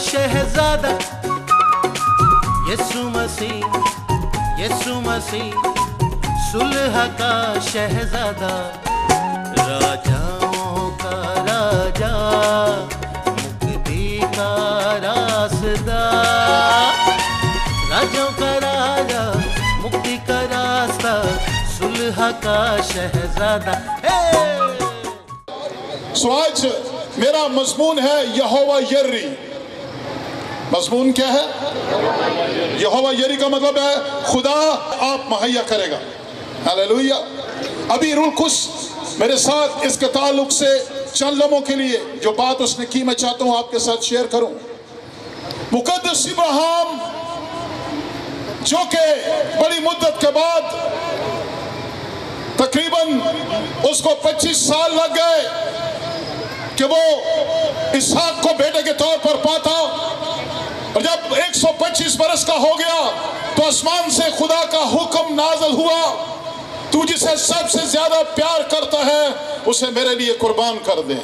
शहजादा यसु मसीह सुलह का शहजादा, राजाओं का राजा, मुक्ति का रास्ता, राजाओं का राजा, मुक्ति का रास्ता, सुलह का शहजादा। सो आज मेरा मजमून है यहोवा यर्री। मजमून क्या है? यहोवा यर्री का मतलब है खुदा आप मुहैया करेगा। हालेलुया। अभी रूल कुछ मेरे साथ इसके ताल्लुक से चंद लम्हों के लिए जो बात उसने की मैं चाहता हूं आपके साथ शेयर करूं। मुकद्दस इब्राहिम जो कि बड़ी मुद्दत के बाद तकरीबन उसको 25 साल लग गए कि वो इसहाक को बेटे के तौर पर पाता, और जब 125 बरस का हो गया तो आसमान से खुदा का हुक्म नाज़िल हुआ, तू जिसे सबसे ज्यादा प्यार करता है उसे मेरे लिए कुर्बान कर दे।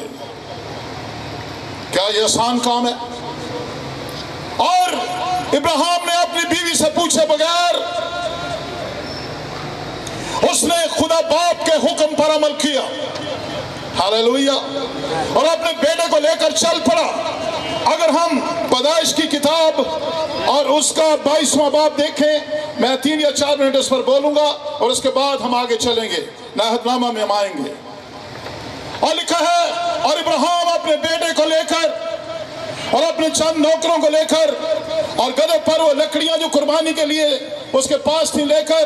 क्या ये आसान काम है? और इब्राहिम ने अपनी बीवी से पूछे बगैर उसने खुदा बाप के हुक्म पर अमल किया। हालेलुया। और अपने बेटे को लेकर चल पड़ा। अगर हम पैदाइश की किताब और उसका 22वां बाब देखें, मैं 3 या 4 मिनट इस पर बोलूंगा और उसके बाद हम आगे चलेंगे, नाहदनामा में हम आएंगे। और लिखा है, और इब्राहिम अपने बेटे को लेकर और अपने चंद नौकरों को लेकर और गधे पर वो लकड़ियां जो कुर्बानी के लिए उसके पास थी लेकर,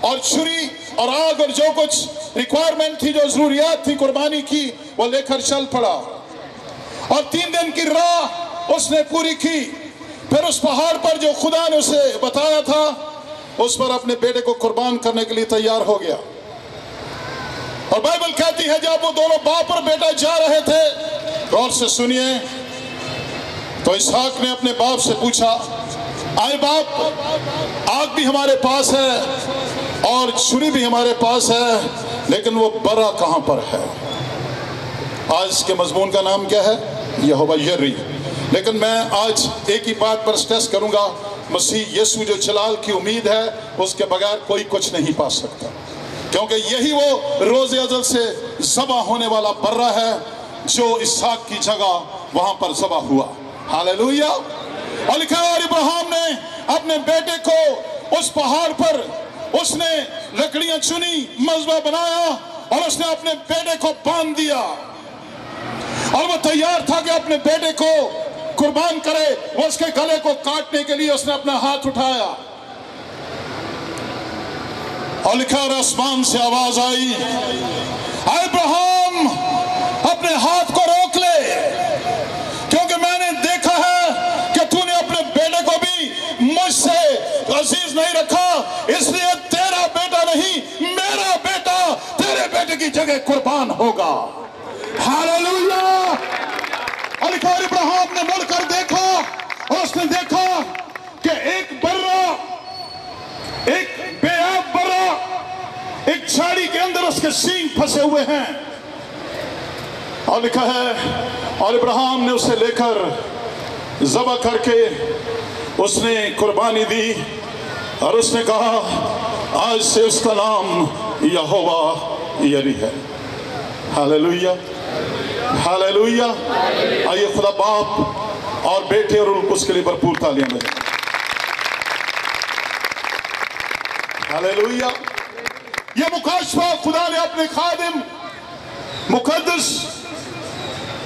और छुरी और आग और जो कुछ रिक्वायरमेंट थी, जो जरूरियात थी कुर्बानी की, वो लेकर चल पड़ा। और 3 दिन की राह उसने पूरी की। फिर उस पहाड़ पर जो खुदा ने उसे बताया था उस पर अपने बेटे को कुर्बान करने के लिए तैयार हो गया। और बाइबल कहती है जब वो दोनों बाप और बेटा जा रहे थे, गौर से सुनिए, तो इसहाक ने अपने बाप से पूछा, आए बाप, आग भी हमारे पास है और छुरी भी हमारे पास है, लेकिन वो बरा कहां पर है? आज के मजमून का नाम क्या है? यहोवा यर्री। लेकिन मैं आज एक ही बात पर स्ट्रेस करूंगा, मसीह यीशु जो जलाल की उम्मीद है उसके बगैर कोई कुछ नहीं पा सकता, क्योंकि यही वो रोज़े अज़ल से ज़बा होने वाला बर्रा है जो इसहाक की जगह वहां पर ज़बा हुआ। हालेलुया। और लिखा है, और इब्राहिम ने अपने बेटे को उस पहाड़ पर उसने लकड़ियां चुनी, मज़बा बनाया और उसने अपने बेटे को बांध दिया, और वो तैयार था कि अपने बेटे को कुर्बान करे। वो उसके गले को काटने के लिए उसने अपना हाथ उठाया, और लिखा, और आसमान से आवाज आई, इब्राहिम अपने हाथ को रोक ले, क्योंकि मैंने देखा है कि तूने अपने बेटे को भी मुझसे अजीज नहीं रखा, इसलिए तेरा बेटा नहीं, मेरा बेटा तेरे बेटे की जगह कुर्बान होगा। हालेलुया। और इब्राहिम ने मुड़कर देखा और उसने देखा कि एक बर्रा, एक बेआब बर्रा, एक छाड़ी के अंदर उसके सींग फंसे हुए हैं। और लिखा है, और इब्राहिम ने उसे लेकर ज़बह करके उसने कुर्बानी दी, और उसने कहा, आज से उसका नाम यहोवा यर्री है। Hallelujah, hallelujah. आइए खुदा बाप और बेटे और उसके लिए भरपूर तालियां बजाएं। हालेलुया। ये मुकाशफा खुदा ने अपने खादिम मुकद्दस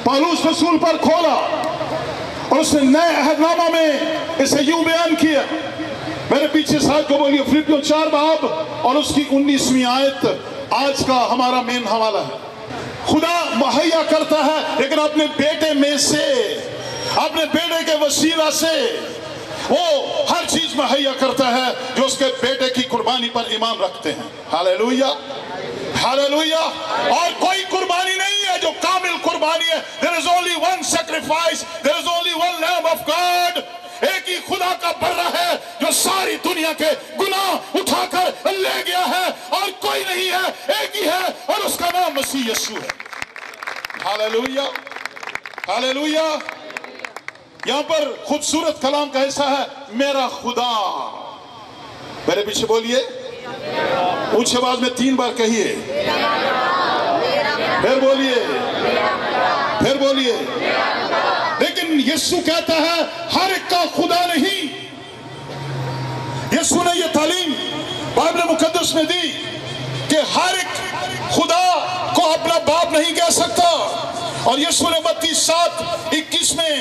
पौलुस रसूल पर खोला, और उसने नए अहदनामा में इसे यूं बयान किया। मेरे पीछे साथ को बोलिए, फिलिपियों 4 बाब और उसकी 19वीं आयत आज का हमारा मेन हवाला है। खुदा मुहैया करता है, लेकिन अपने बेटे में से, अपने बेटे के वसीला से वो हर चीज मुहैया करता है जो उसके बेटे की कुर्बानी पर ईमान रखते हैं। Hallelujah, hallelujah. और कोई कुर्बानी नहीं है जो कामिल कुर्बानी है। There is only one sacrifice, there is only one Lamb of God। एक ही खुदा का बर्रा है जो सारी दुनिया के गुनाह उठाकर ले गया है, और कोई नहीं है, एक ही है, और उसका नाम मसीह यीशु है। Hallelujah, hallelujah. यहां पर खूबसूरत कलाम का हिस्सा है, मेरा खुदा। मेरे पीछे बोलिए, ऊंची आवाज में 3 बार कहिए, फिर बोलिए, फिर बोलिए। लेकिन यीशु कहता है हर एक का खुदा नहीं। यीशु ने यह तालीम बाइबल मुकद्दस में दी कि हर एक खुदा को अपना बाप नहीं कह सकता। और यीशु ने मत्ती 7:21 में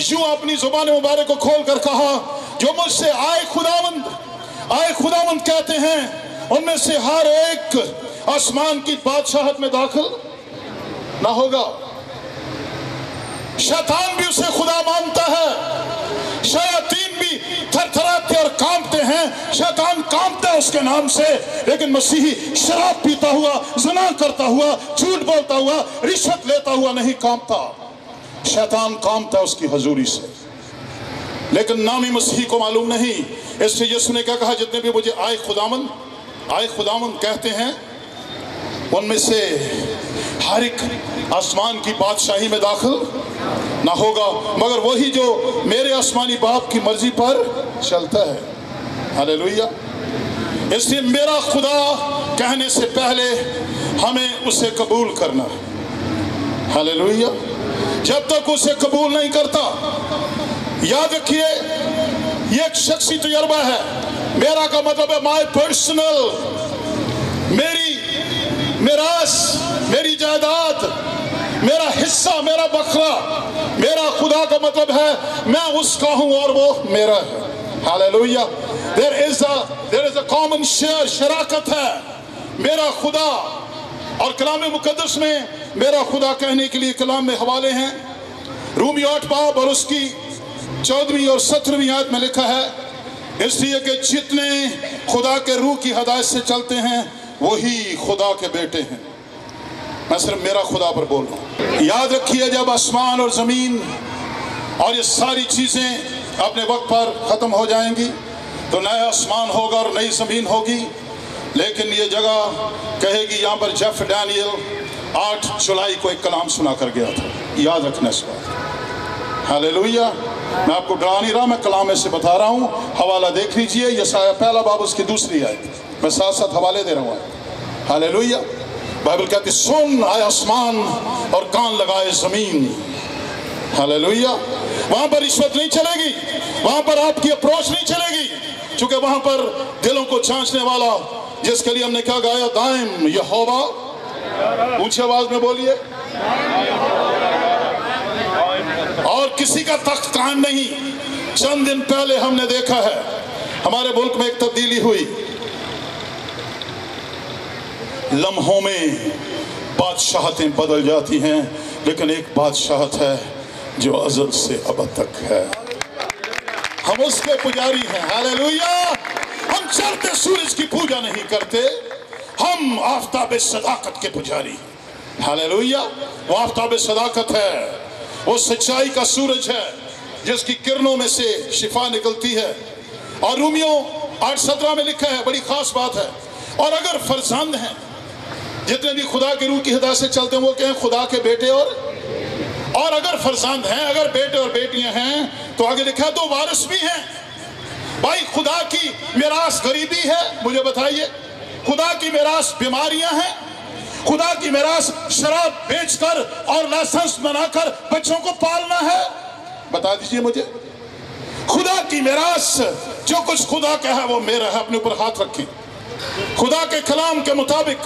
यूं अपनी जुबान मुबारक को खोल कर कहा, जो मुझसे आए खुदावंद कहते हैं, उनमें से हर एक आसमान की बादशाहत में दाखिल ना होगा। शैतान भी उसे खुदा मानता है, शयातीन भी थरथराते और कांपते हैं। शैतान कांपता है उसके नाम से, लेकिन मसीही शराब पीता हुआ, ज़िना करता हुआ, झूठ बोलता हुआ, रिश्वत लेता हुआ नहीं कांपता। शैतान कांपता है उसकी हजूरी से, लेकिन नामी मसीही को मालूम नहीं। इसलिए यीशु ने क्या कहा, जितने भी मुझे आए खुदावंद कहते हैं, उनमें से हर एक आसमान की बादशाही में दाखिल ना होगा, मगर वही जो मेरे आसमानी बाप की मर्जी पर चलता है। हालेलुया। इसलिए मेरा खुदा कहने से पहले हमें उसे कबूल करना। हालेलुया। जब तक उसे कबूल नहीं करता, याद रखिए ये एक शख्सी तजर्बा है। मेरा का मतलब है माय पर्सनल, मेरी मिरास, मेरी जायदाद, मेरा हिस्सा, मेरा बकरा। मेरा खुदा का मतलब है मैं उसका हूं और वो मेरा है। Hallelujah. there is a common share, शराकत है मेरा खुदा। और कलाम मुकद्दस में मेरा खुदा कहने के लिए कलाम में हवाले हैं। रूमी 8 बाब और उसकी 14वीं और 17वीं आयत में लिखा है, इसलिए कि जितने खुदा के रूह की हदायत से चलते हैं वही खुदा के बेटे हैं। मैं सिर्फ मेरा खुदा पर बोल रहा हूं। याद रखिए, जब आसमान और जमीन और ये सारी चीजें अपने वक्त पर खत्म हो जाएंगी तो नया आसमान होगा और नई जमीन होगी। लेकिन ये जगह कहेगी, यहाँ पर जेफ डैनियल 8 जुलाई को एक कलाम सुना कर गया था। याद रखना इस बात। हालेलुया। मैं आपको डरा नहीं रहा, मैं कलाम में से बता रहा हूँ। हवाला देख लीजिए, यशायाह 1 बाब उसकी 2री आयत। मैं साथ साथ हवाले दे रहा हूँ। हालेलुया। बाइबल कहती, सुन आए आसमान और कान लगाए जमीन। हालेलुया। वहां पर रिश्वत नहीं चलेगी, वहां पर आपकी अप्रोच नहीं चलेगी, क्योंकि वहां पर दिलों को जांचने वाला, जिसके लिए हमने क्या गाया, दाइम यहोवा। ऊंची आवाज में बोलिए। और किसी का तख्त कायम नहीं। चंद दिन पहले हमने देखा है हमारे मुल्क में एक तब्दीली हुई। लम्हों में बादशाहतें बदल जाती हैं, लेकिन एक बादशाहत है जो अज़ल से अब तक है। हम उसके पुजारी हैं। हालेलुया। हम चलते सूरज की पूजा नहीं करते, हम आफताब सदाकत के पुजारी। हालेलुया। वो आफताब सदाकत है, वो सच्चाई का सूरज है जिसकी किरणों में से शिफा निकलती है। और रोमियो 8:17 में लिखा है, बड़ी खास बात है, और अगर फर्जंद हैं, जितने भी खुदा के रूह की हिदायत से चलते हैं वो कहें खुदा के बेटे। और अगर फर्जंद हैं, अगर बेटे और बेटियां हैं, तो आगे लिखा है दो वारिस भी हैं। भाई खुदा की मिरास गरीबी है, मुझे बताइए। खुदा की मिरास बीमारियां हैं, खुदा की मिरास शराब बेचकर और लाइसेंस बनाकर बच्चों को पालना है, बता दीजिए मुझे। खुदा की मिरास, जो कुछ खुदा का है वो मेरा है। अपने ऊपर हाथ रखें। खुदा के कलाम के मुताबिक,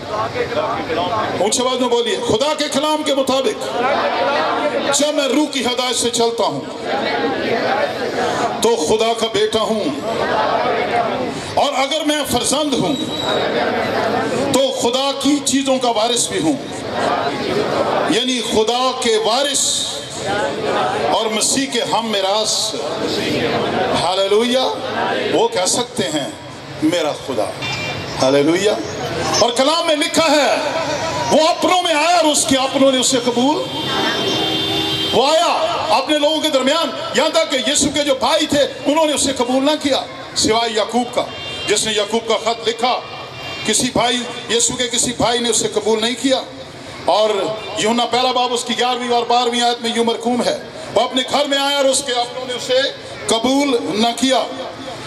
ऊंची आवाज में बोलिए, खुदा के कलाम के मुताबिक जब मैं रूह की हिदायत से चलता हूं तो खुदा का बेटा हूं। और अगर मैं फर्जंद हूं तो खुदा की चीजों का वारिस भी हूं, यानी खुदा के वारिस और मसीह के हम मिरास। हालेलुया। वो कह सकते हैं मेरा खुदा। हालेलुया। और कलाम में लिखा है वो अपनों में आया और उसके अपनों ने उसे कबूल। वो आया अपने लोगों के दरमियान, यहां तक कि यीशु के जो भाई थे उन्होंने उसे कबूल ना किया, सिवाय याकूब का, जिसने याकूब का खत लिखा। किसी भाई, यीशु के किसी भाई ने उसे कबूल नहीं किया। और यूहन्ना 1 बाब उसकी 11वीं और 12वीं आयत में यूं मरकूम है, वो अपने घर में आया और उसके अपनों ने उसे कबूल न किया,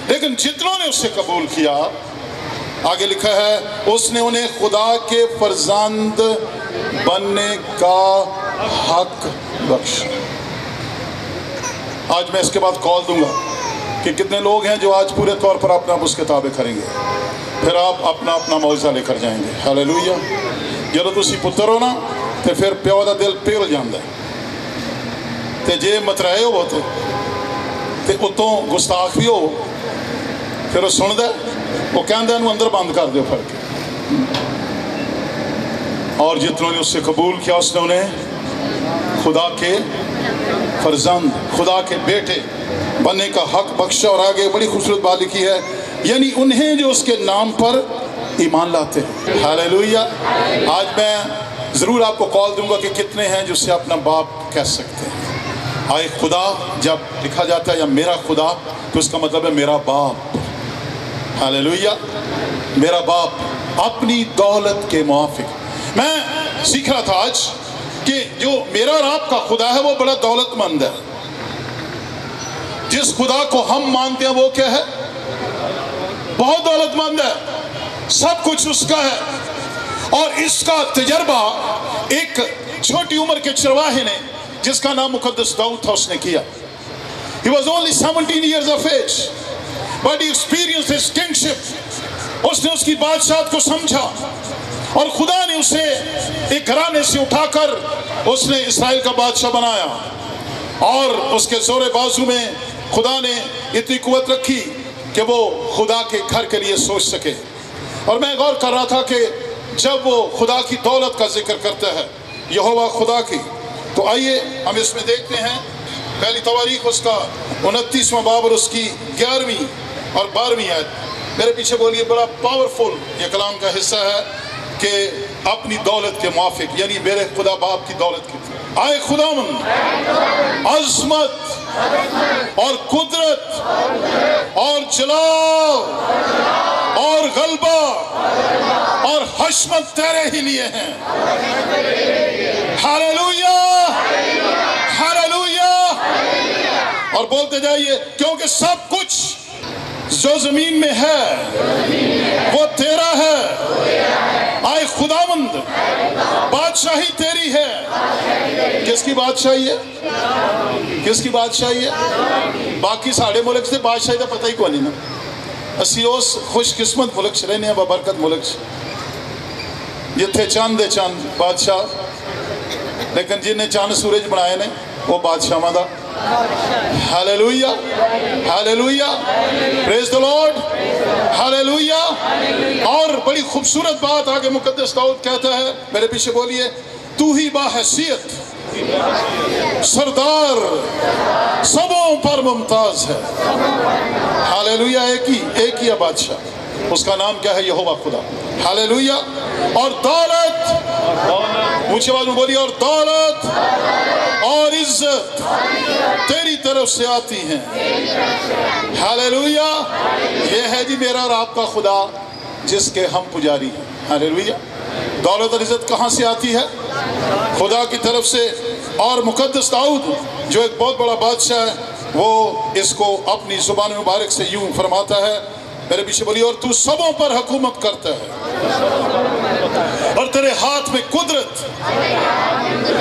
लेकिन जितनों ने उसे कबूल किया, आगे लिखा है, उसने उन्हें खुदा के फर्जंद बनने का हक बख्शा। आज मैं इसके बाद कॉल दूंगा कि कितने लोग हैं जो आज पूरे तौर पर अपना उसके ताबे करेंगे, फिर आप अपना अपना मौजा लेकर जाएंगे। हालेलुया। ਜਦੋਂ ਤੁਸੀਂ ਪੁੱਤਰ ਹੋ ਨਾ ਤੇ ਫਿਰ ਪਿਓ ਦਾ ਦਿਲ ਪਿਘਲ ਜਾਂਦਾ, ਤੇ ਜੇ ਮਤਰਾਏ ਹੋ ਤੇ ਉਤੋਂ ਗੁਸਤਾਖ ਵੀ ਹੋ, ਫਿਰ ਉਹ ਸੁਣਦਾ, ਉਹ ਕਹਿੰਦਾ ਇਹਨੂੰ ਅੰਦਰ ਬੰਦ ਕਰ ਦਿਓ ਫੜ ਕੇ। और जितनों ने उससे कबूल किया उसने उन्हें खुदा के फर्जंद, खुदा के बेटे बनने का हक बख्शा। और आगे बड़ी खूबसूरत बात लिखी है, यानी उन्हें जो उसके नाम पर ईमान लाते हैं। हालेलुया। आज मैं ज़रूर आपको कॉल दूंगा कि कितने हैं जो उससे अपना बाप कह सकते हैं। आए खुदा जब लिखा जाता है या मेरा खुदा, तो उसका मतलब है मेरा बाप। हालेलुया। मेरा बाप अपनी दौलत के मुआफिक। मैं सीख रहा था आज कि जो मेरा और आपका खुदा है वो बड़ा दौलतमंद है। जिस खुदा को हम मानते हैं वो क्या है? बहुत दौलतमंद है, सब कुछ उसका है। और इसका तजर्बा एक छोटी उम्र के चरवाहे ने, जिसका नाम मुकद्दस दाऊद था, उसने किया। He was only 17 years of age, but he experienced his kingship। उसने उसकी बादशाहत को समझा और खुदा ने उसे एक घराने से उठाकर उसने इस्राएल का बादशाह बनाया। और उसके जोरे बाजू में खुदा ने इतनी कुव्वत रखी कि वो खुदा के घर के लिए सोच सके। और मैं गौर कर रहा था कि जब वो खुदा की दौलत का जिक्र करता है, यहोवा खुदा की, तो आइए हम इसमें देखते हैं पहली तवारीख उसका 29वां बाब और उसकी 11वीं और 12वीं आयत। मेरे पीछे बोलिए, बड़ा पावरफुल ये कलाम का हिस्सा है कि अपनी दौलत के मुआफिक, यानी मेरे खुदा बाप की दौलत की। आए खुदावंद अज़मत और कुदरत और जलाल और गलबा और हशमत तेरे ही लिए हैं। Hallelujah, hallelujah. और बोलते जाइए, क्योंकि सब कुछ जो जमीन में है वो तेरा है। आए खुदावंद, बादशाही तेरी है। किसकी बादशाही है? किसकी बादशाही है? बाकी साढ़े मुल्क से बादशाही का पता ही कोई नहीं ना। असी उस खुशकिस्मत मुल्क च रहने, बबरकत मुल्क च जिथे चंद दे चंद बादशाह, लेकिन जिन्हें चंद सूरज बनाए ने वो बादशाहां दा। Hallelujah, hallelujah, praise the Lord, hallelujah. और बड़ी खूबसूरत बात आगे मुकद्दस दाऊद कहता है, मेरे पीछे बोलिए, तू ही बाहैसियत सरदार सबों पर मुमताज है। हालेलुया। एक ही है बादशाह, उसका नाम क्या है? यहोवा खुदा। हालेलुया। और दौलत, ऊंची आवाज में बोलिए, और दौलत और इज्जत तेरी तरफ से आती हैं। हालेलुया। ये है जी मेरा और आपका खुदा जिसके हम पुजारी हैं। हालेलुया। दौलत और इज्जत कहाँ से आती है? खुदा की तरफ से। और मुकद्दस दाऊद जो एक बहुत बड़ा बादशाह है, वो इसको अपनी जुबान मुबारक से यूं फरमाता है, मेरे पीछे बोलिए, और तू सबों पर हुकूमत करता है और तेरे हाथ में कुदरत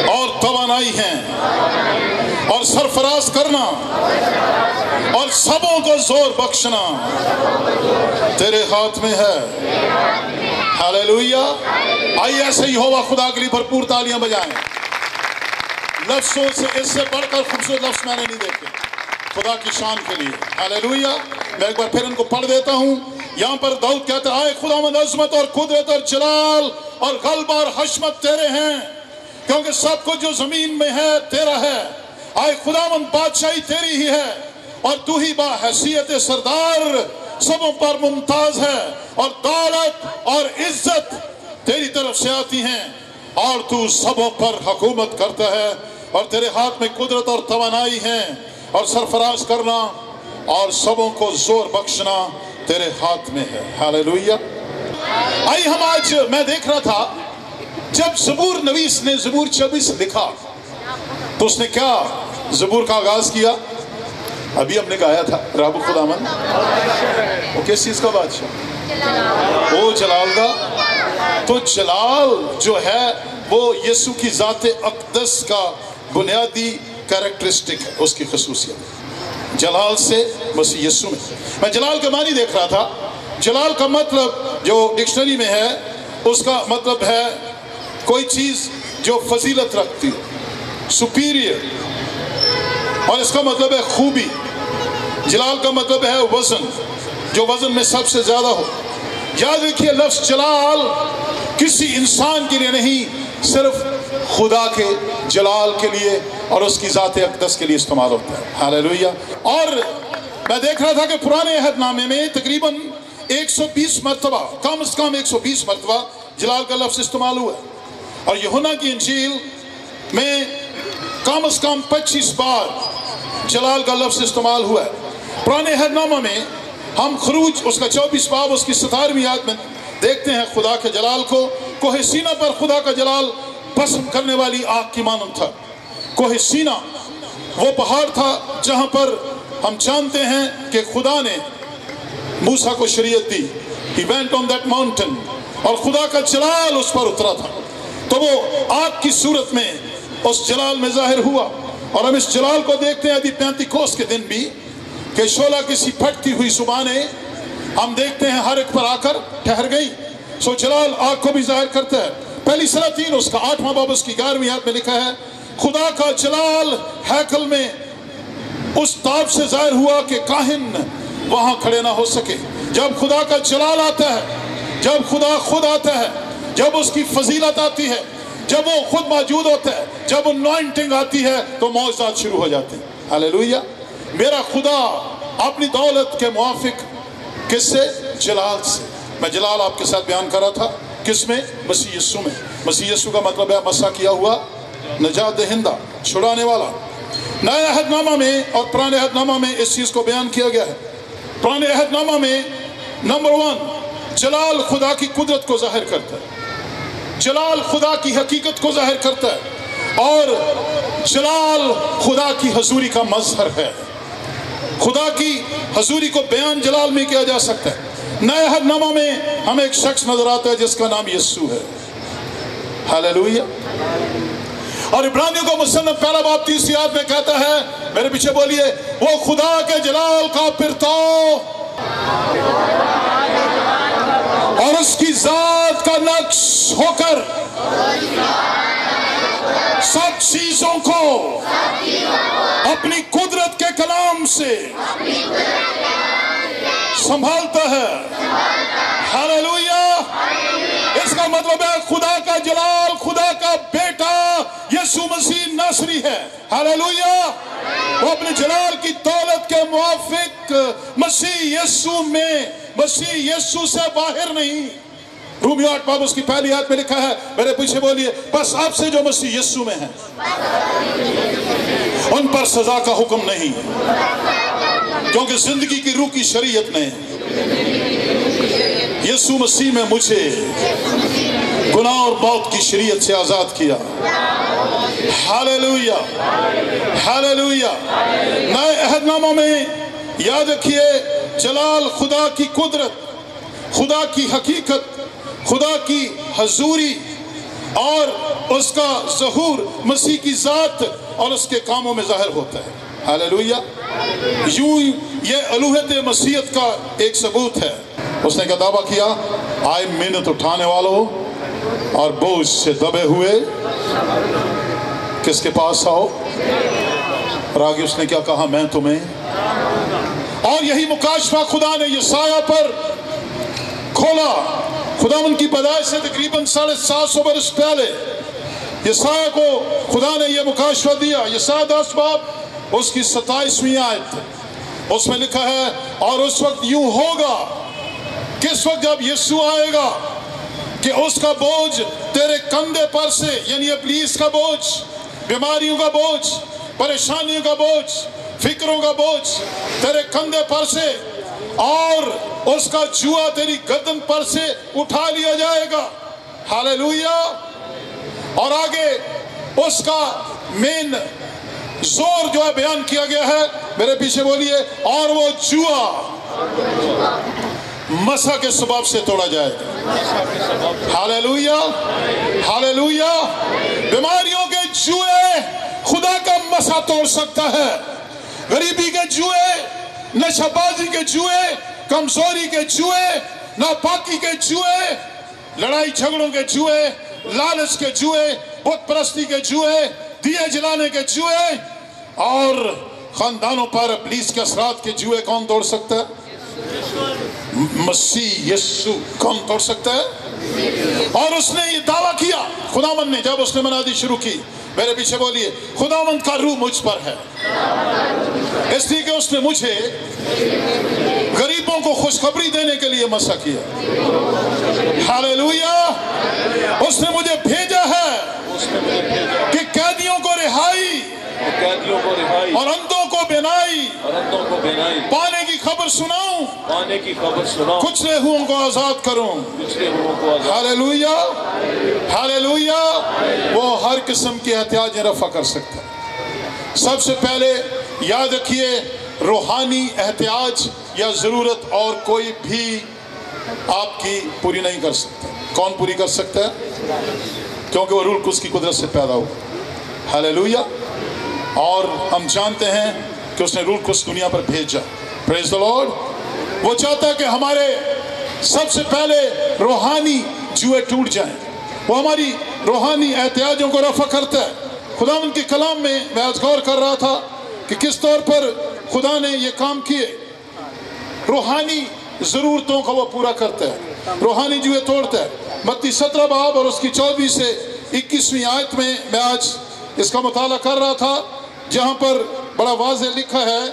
और तवानाई है और सरफराज करना और सबों को जोर बख्शना तेरे हाथ में है। हालेलुया। आइए ऐसे ही यहोवा खुदा के लिए भरपूर तालियां बजाएं। लफ्जों से इससे बढ़कर खूबसूरत लफ्ज मैंने नहीं देखे खुदा की शान के लिए। हालेलुया। मैं एक बार फिर इनको पढ़ देता हूँ। यहाँ पर दाऊद कहता है, आए खुदावंद अज़मत और कुदरत और जलाल और गलबा और हशमत तेरे हैं, क्योंकि सब कुछ जो जमीन में है तेरा है। आए खुदावंद बादशाही तेरी ही है और तू ही बाहैसियत सरदार सबों पर मुमताज है। और दौलत और इज्जत तेरी तरफ से आती हैं और तू सबों पर हुकूमत करता है और तेरे हाथ में कुदरत और तवानाई है और सरफराज करना और सबों को जोर बख्शना तेरे हाथ में है। हालेलुया। आई हम आज मैं देख रहा था, जब ज़बूर नवीस ने ज़बूर 24 लिखा तो उसने क्या زبور کا آغاز کیا، ابھی ہم نے گایا تھا رب خداوند وہ کس چیز کا بادشاہ؟ وہ جلال کا. تو جلال جو ہے وہ یسوع کی ذات اقدس کا بنیادی کریکٹرسٹک ہے، اس کی خصوصیت جلال سے مسیح یسوع میں جلال کا معنی دیکھ رہا تھا. جلال کا مطلب جو ڈکشنری میں ہے اس کا مطلب ہے کوئی چیز جو فضیلت رکھتی ہے، سپیریئر، اور اس کا مطلب ہے خوبی. جلال کا مطلب ہے وزن، جو وزن میں سب سے زیادہ ہو. یاد رکھیے لفظ جلال کسی انسان کے لیے نہیں، صرف خدا کے جلال کے لیے اور اس کی ذات اقدس کے لیے استعمال ہوتا ہے. ہاللیلویہ. اور میں دیکھ رہا تھا کہ پرانے عہد نامے میں تقریباً 120 مرتبہ، کم از کم 120 مرتبہ جلال کا لفظ استعمال ہوا ہے. اور یوحنا کی انجیل میں کم از کم 25 بار جلال کا لفظ استعمال ہوا ہے. پرانے عہد نامہ میں ہم خروج اس کا 24 باب اس کی 17ویں آیت میں دیکھتے ہیں خدا کے جلال کو. کوہ سینا پر خدا کا جلال بھسم کرنے والی آگ کی مانند تھا. کوہ سینا وہ پہاڑ تھا جہاں پر ہم جانتے ہیں کہ خدا نے موسیٰ کو شریعت دی. He went on that mountain اور خدا کا جلال اس پر اترا تھا. تو وہ آگ کی صورت میں اس جلال میں ظاہر ہوا. اور ہم اس جلال کو دیکھتے ہیں ابھی پینتیکوس کے دن بھی کہ شعلہ کسی پھٹتی ہوئی زبانیں ہم دیکھتے ہیں ہر ایک پر آ کر ٹھہر گئی. سو جلال آگ کو بھی ظاہر کرتا ہے. پہلی سلاطین اس کا 8واں باب اس کی 11ویں آیت میں لکھا ہے خدا کا جلال ہیکل میں اس تاب سے ظاہر ہوا کہ کاہن وہاں کھڑے نہ ہو سکے. جب خدا کا جلال آتا ہے، جب خدا خود آتا ہے، جب اس کی فضیلت آتی ہے، جب وہ خود موجود ہوتا ہے، جب انوائنٹنگ آتی ہے تو معجزات شروع ہو جاتے ہیں. ہاللیلویہ. میرا خدا اپنی دولت کے موافق کس سے؟ جلال سے. میں جلال آپ کے ساتھ بیان کر رہا تھا کس میں؟ مسیح یسوع میں. مسیح یسوع کا مطلب ہے مسح کیا ہوا، نجات دہندہ، چھڑانے والا. نئے عہد نامہ میں اور پرانے عہد نامہ میں اس چیز کو بیان کیا گیا ہے. پرانے عہد نامہ میں نمبر 1 جلال خدا کی قدرت کو ظاہر کرتا ہے، جلال خدا کی حقیقت کو ظاہر کرتا ہے، اور جلال خدا کی حضوری کا مظہر ہے. خدا کی حضوری کو بیان جلال میں کیا جا سکتا ہے. نئے عہد نامہ میں ہمیں ایک شخص نظر آتا ہے جس کا نام یسوع ہے. ہاللیلویہ. اور عبرانیوں کو مصنف پہلا باب 30 آیت میں کہتا ہے، میرے پیچھے بولیے، وہ خدا کے جلال کا پرتاؤ اور اس کی ذات کا نقش ہو کر سب چیزوں کو اپنی قدرت کے کلام سے سنبھالتا ہے. ہاللیلویہ. اس کا مطلب ہے خدا کا جلال خدا کا بیٹا یسوع مسیح ناصری ہے. ہاللیلویہ. وہ اپنے جلال کی دولت کے موافق مسیح یسوع میں، مسیح یسوع سے باہر نہیں. رومیو 8 باب اس کی پہلی آیت میں لکھا ہے، میرے پیچھے بولیے، بس آپ سے جو مسیح یسوع میں ہیں ان پر سزا کا حکم نہیں، کیونکہ زندگی کی روح کی شریعت نے یسوع مسیح میں مجھے گناہ اور موت کی شریعت سے آزاد کیا. ہاللیلویہ. ہاللیلویہ. نئے عہد نامہ میں یاد رکھیے جلال خدا کی قدرت، خدا کی حقیقت، خدا کی حضوری اور اس کا ظہور مسیح کی ذات اور اس کے کاموں میں ظاہر ہوتا ہے. ہاللیلویہ. یوں یہ الوہیت مسیحیت کا ایک ثبوت ہے. اس نے کیا دعویٰ کیا؟ آئے منت اٹھانے والوں اور بوجھ سے دبے ہوئے کس کے پاس آؤ. اور آگے اس نے کیا کہا؟ میں تمہیں. اور یہی مکاشفہ خدا نے یسایہ پر کھولا. خدا ان کی پیدائش سے تقریباً 750 برس پہلے یسایہ کو خدا نے یہ مکاشفہ دیا. یسایہ 10 باب اس کی 27ویں آیت اس میں لکھا ہے، اور اس وقت یوں ہوگا، کس وقت؟ جب یسوع آئے گا، کہ اس کا بوجھ تیرے کندھے پر سے، یعنی ابلیس کا بوجھ، بیماریوں کا بوجھ، پریشانیوں کا بوجھ، فکروں کا بوجھ تیرے کندھے پر سے، اور اس کا جوا تیری گردن پر سے اٹھا لیا جائے گا. ہاللیلویہ. اور آگے اس کا مین जोर जो है बयान किया गया है, मेरे पीछे बोलिए, और वो जुआ मसा के सबब से तोड़ा जाएगा। Hallelujah, hallelujah. बीमारियों के जुए खुदा का मसा तोड़ सकता है। गरीबी के जुए, नशाबाजी के जुए, कमजोरी के जुए, नापाकी के जुए, लड़ाई झगड़ों के जुए, लालच के जुए, बुत परस्ती के जुए, दिए जलाने के जुए और खानदानों पर इब्लीस के असरात के जुए कौन तोड़ सकता है? मसीह यीशु कौन तोड़ सकता है? और उसने ये दावा किया, खुदावंद ने, जब उसने मनादी शुरू की, मेरे पीछे बोलिए, खुदावंद का रूह मुझ पर है, इसलिए कि उसने मुझे गरीबों को खुशखबरी देने के लिए मसा किया। हालेलुया। उसने मुझे भेजा है कि कैदियों को रिहाई और अंधों को बेनाई पाने की खबर सुनाऊं, कुचले हुओं को आजाद करूं। Hallelujah, hallelujah. वो हर किस्म की एहतियाजें रफा कर सकता है। सबसे पहले याद रखिए, रूहानी एहतियाज या जरूरत और कोई भी आपकी पूरी नहीं कर सकता। कौन पूरी कर सकता है? क्योंकि वो रूह उसकी कुदरत से पैदा हुआ। हालेलुया। और हम जानते हैं कि उसने रूह को इस दुनिया पर भेजा। Praise the Lord. वो चाहता है कि हमारे सबसे पहले रूहानी जुए टूट जाएं। वो हमारी रूहानी एहतियाजों को रफा करता है। खुदावंद के कलाम में मैं आज गौर कर रहा था कि किस तौर पर खुदा ने ये काम किए। रूहानी ज़रूरतों का वो पूरा करता है, रूहानी जुए तोड़ता है। मत्ती 17 बाब और उसकी 24 से 21वीं आयत में मैं आज इसका मुताला कर रहा था, जहाँ पर बड़ा वाज़ेह लिखा है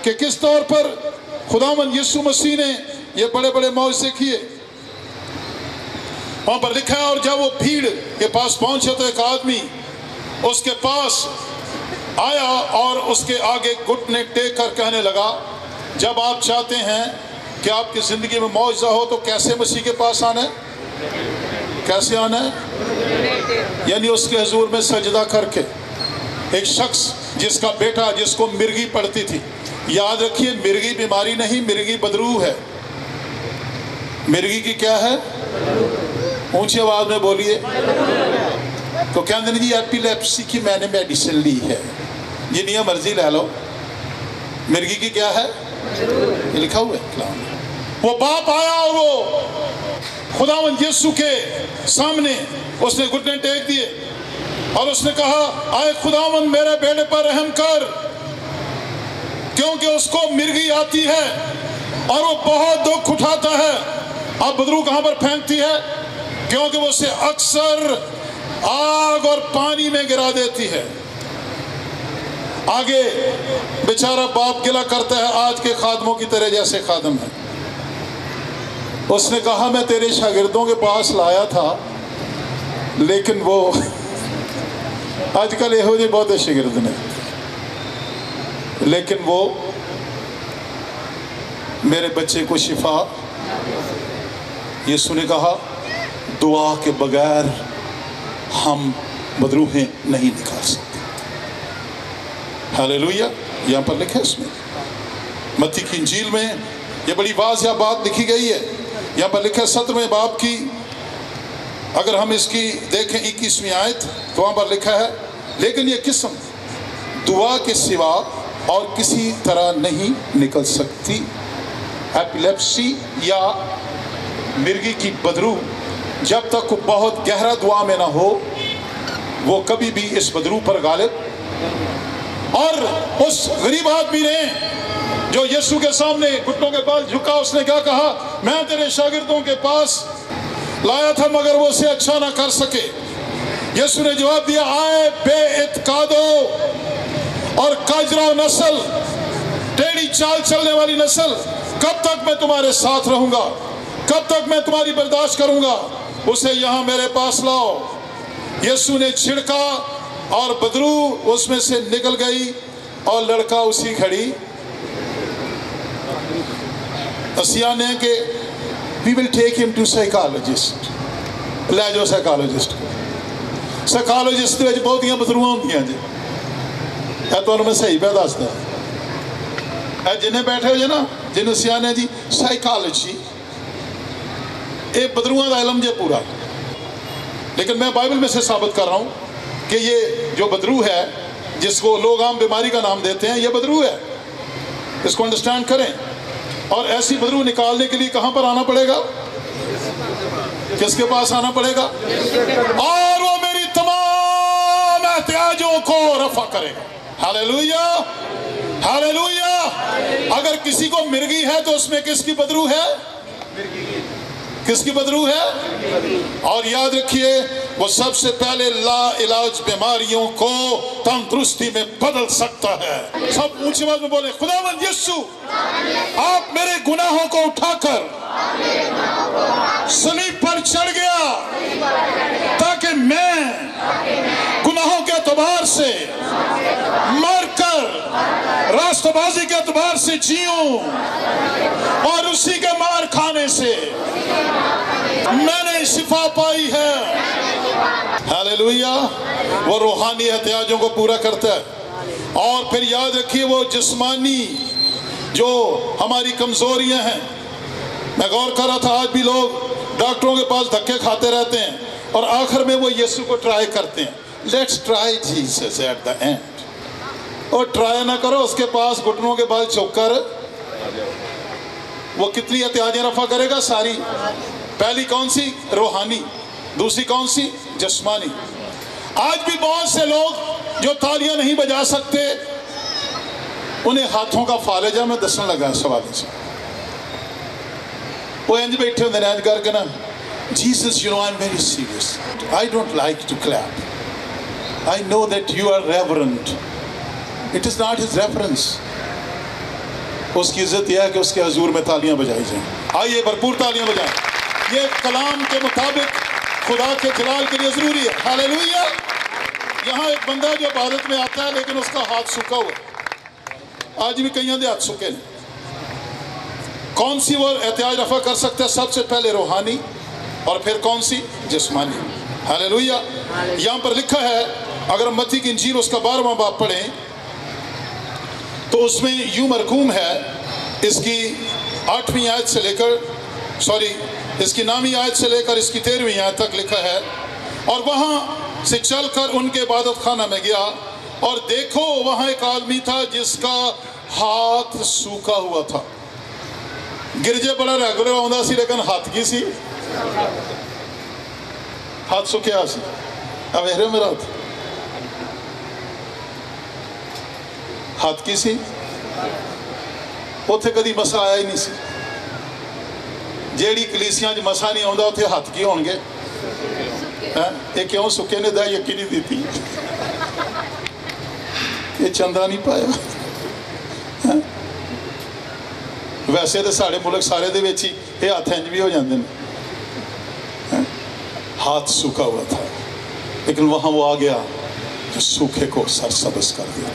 कि किस तौर पर खुदावंद यीशु मसीह ने ये बड़े बड़े मौज़े किए। वहाँ पर लिखा है, और जब वो भीड़ के पास पहुँचे तो एक आदमी उसके पास आया और उसके आगे घुटने टेक कर कहने लगा, जब आप चाहते हैं कि आपकी ज़िंदगी में मौजज़ा हो तो कैसे मसीह के पास आना है? कैसे आना है? यानी उसके हुजूर में सजदा करके। एक शख्स जिसका बेटा, जिसको मिर्गी पड़ती थी, याद रखिए, मिर्गी बीमारी नहीं, मिर्गी बदरू है। मिर्गी की क्या है? ऊंची आवाज में बोलिए। तो कहते नहीं जी एपिलेप्सी की मैंने मेडिसिन ली है, जिन्नी मर्जी ले लो। मिर्गी की क्या है? ये लिखा हुआ है। वो बाप आया और वो खुदावंद यीशु के सामने उसने घुटने टेक दिए और उसने कहा, आए खुदावंद मेरे बेटे पर रहम कर, क्योंकि उसको मिर्गी आती है और वो बहुत दुख उठाता है। अब बदरू कहां पर फेंकती है? क्योंकि वो उसे अक्सर आग और पानी में गिरा देती है। आगे बेचारा बाप गिला करता है, आज के खादमों की तरह जैसे खादम है। उसने कहा, मैं तेरे शागिर्दों के पास लाया था, लेकिन वो आजकल यहो जी बहुत शागिर्द ने, लेकिन वो मेरे बच्चे को शिफा, यीशु ने कहा, दुआ के बगैर हम बदरूहें नहीं निकाल सकते। हालेलुया। यहाँ पर लिखा है इसमें, मत्ती की इंजील में ये बड़ी वाज़ेह बात लिखी गई है। यहाँ पर लिखा है 17वें बाब की, अगर हम इसकी देखें 21वीं आयत, तो वहाँ पर लिखा है, लेकिन ये किस्म दुआ के सिवा और किसी तरह नहीं निकल सकती। एपिलेप्सी या मिर्गी की बदरू जब तक बहुत गहरा दुआ में ना हो, वो कभी भी इस बदरू पर गालिब। और उस गरीब आदमी ने जो यीशु के सामने घुटनों के पास झुका, उसने क्या कहा, मैं तेरे शागिर्दों के पास लाया था मगर वो उसे अच्छा ना कर सके। यीशु ने जवाब दिया, आए बेइत्कादो और काजरा नस्ल, टेढ़ी चाल चलने वाली नस्ल, कब तक मैं तुम्हारे साथ रहूंगा? कब तक मैं तुम्हारी बर्दाश्त करूंगा? उसे यहां मेरे पास लाओ। यीशु ने छिड़का और बदरू उसमें से निकल गई और लड़का उसी घड़ी असियाने के we will take him to psychologist, ले जाओ साइकोलॉजिस्ट को। साइकोलॉजिस्ट ਦੇ ਵਿੱਚ ਬਹੁਤੀਆਂ ਬਦਰੂਆਂ ਹੁੰਦੀਆਂ ਜੀ, है तो मैं सही पे दसदा है जिन्हें बैठे हो ना जिन्हें सियाने जी साइकोलॉजी ये बदरूआ का इलम जे पूरा, लेकिन मैं बाइबल में से साबित कर रहा हूँ कि ये जो बदरू है जिसको लोग आम बीमारी का नाम देते हैं ये बदरू है, इसको अंडरस्टैंड करें। और ऐसी बदरू निकालने के लिए कहाँ पर आना पड़ेगा? किसके पास आना पड़ेगा? और वो मेरी तमाम एहतियाजों को रफा करेगा। Hallelujah hallelujah. अगर किसी को मिर्गी है तो उसमें किसकी बदरू है? किसकी बदरू है? और याद रखिए वो सबसे पहले ला इलाज बीमारियों को तंदुरुस्ती में बदल सकता है। सब ऊंची आवाज में बोले, खुदावंद यीशु आप मेरे गुनाहों को उठाकर सलीब पर चढ़ गया ताकि मैं गुनाहों के एतबार से मरकर रास्तबाजी के एतबार से जीऊं और उसी के मार खाने से मैंने शिफा पाई है। हालेलुया। वो रूहानी एहतियाजों को पूरा करता है। और फिर याद रखिए वो जिस्मानी जो हमारी कमजोरियां हैं, मैं गौर कर रहा था आज भी लोग डॉक्टरों के पास धक्के खाते रहते हैं और आखिर में वो यीशु को ट्राई करते हैं। Let's try Jesus at the end. और ट्राई ना करो उसके पास घुटनों के बाल चौकर, वो कितनी एहतियाजें रफा करेगा सारी। पहली कौन सी? रूहानी। दूसरी कौन सी? जिस्मानी। आज भी बहुत से लोग जो तालियां नहीं बजा सकते उन्हें हाथों का फालेजा में दसन लगा सवाल से। वो इंज बैठे होंगे इंज करके ना, Jesus you know I am very serious, I don't like to clap, I know that you are reverent, it is not his reference. उसकी इज्जत यह है कि उसके हजूर में तालियां बजाई जाएं। आइए भरपूर तालियां बजाएं। ये कलाम के मुताबिक खुदा के जलाल के लिए जरूरी है। हालेलुया। यहाँ एक बंदा जो इबादत में आता है लेकिन उसका हाथ सूखा हुआ, आज भी कईयों के हाथ सूखे नहीं। कौन सी वो एहतियाज रफा कर सकता है? सबसे पहले रूहानी और फिर कौन सी? जिस्मानी। हालेलुया। यहाँ पर लिखा है, अगर मत्ती की इंजील उसका 12वां बाब पढ़ें तो उसमें यूं मरकूम है, इसकी 8वीं आयत से लेकर इसकी 9वीं आयत से लेकर इसकी 13वीं आयत तक लिखा है। और वहाँ से चलकर उनके इबादत खाना में गया और देखो वहाँ एक आदमी था जिसका हाथ सूखा हुआ था। गिरजे बड़ा रेगुलर आउंदा सी लेकिन हाथ की सी, हाथ सुखिया सी। अब हेरे मेरा हाथ की सी, उत्थे कदी मसा आया ही नहीं सी। जेड़ी कलीसियां च मसा नहीं आउंदा उत्थे हाथ की होणगे? ये क्यों सुखे ने दा यकीनी दी? ये चंदा नहीं पाया। वैसे तो साढ़े मुल्क सारे दे विच ही ये हाथ इंज भी हो जाते हैं। हाथ सूखा हुआ था लेकिन वहां वो आ गया जो सूखे को सरसब्ज कर दिया।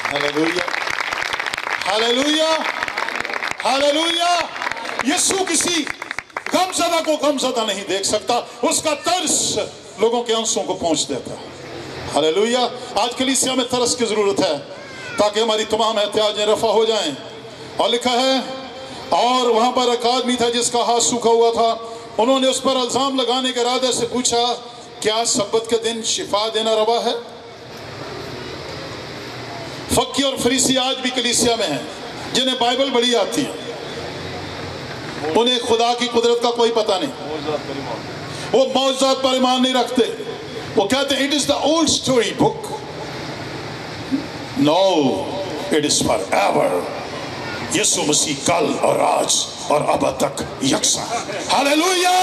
Hallelujah hallelujah hallelujah. यीशु किसी गमज़दा को गमज़दा नहीं देख सकता, उसका तरस लोगों के आंसुओं को पहुंच देता है। हालेलुया। आज कलीसिया में तरस की जरूरत है ताकि हमारी तमाम एहतियाजें रफा हो जाएं। और लिखा है, और वहां पर एक आदमी था जिसका हाथ सूखा हुआ था। उन्होंने उस पर इल्जाम लगाने के इरादे से पूछा, क्या सब्बत के दिन शिफा देना रवा है? फक्की और फरीसी आज भी कलीसिया में हैं, जिन्हें बाइबल बड़ी आती है, उन्हें खुदा की कुदरत का कोई पता नहीं, वो मौजूदात पर ईमान नहीं रखते। वो कहते हैं it is the old story book, no it is forever. Yeshu Masih कल और आज और अब तक यकसा है। हालेलुया।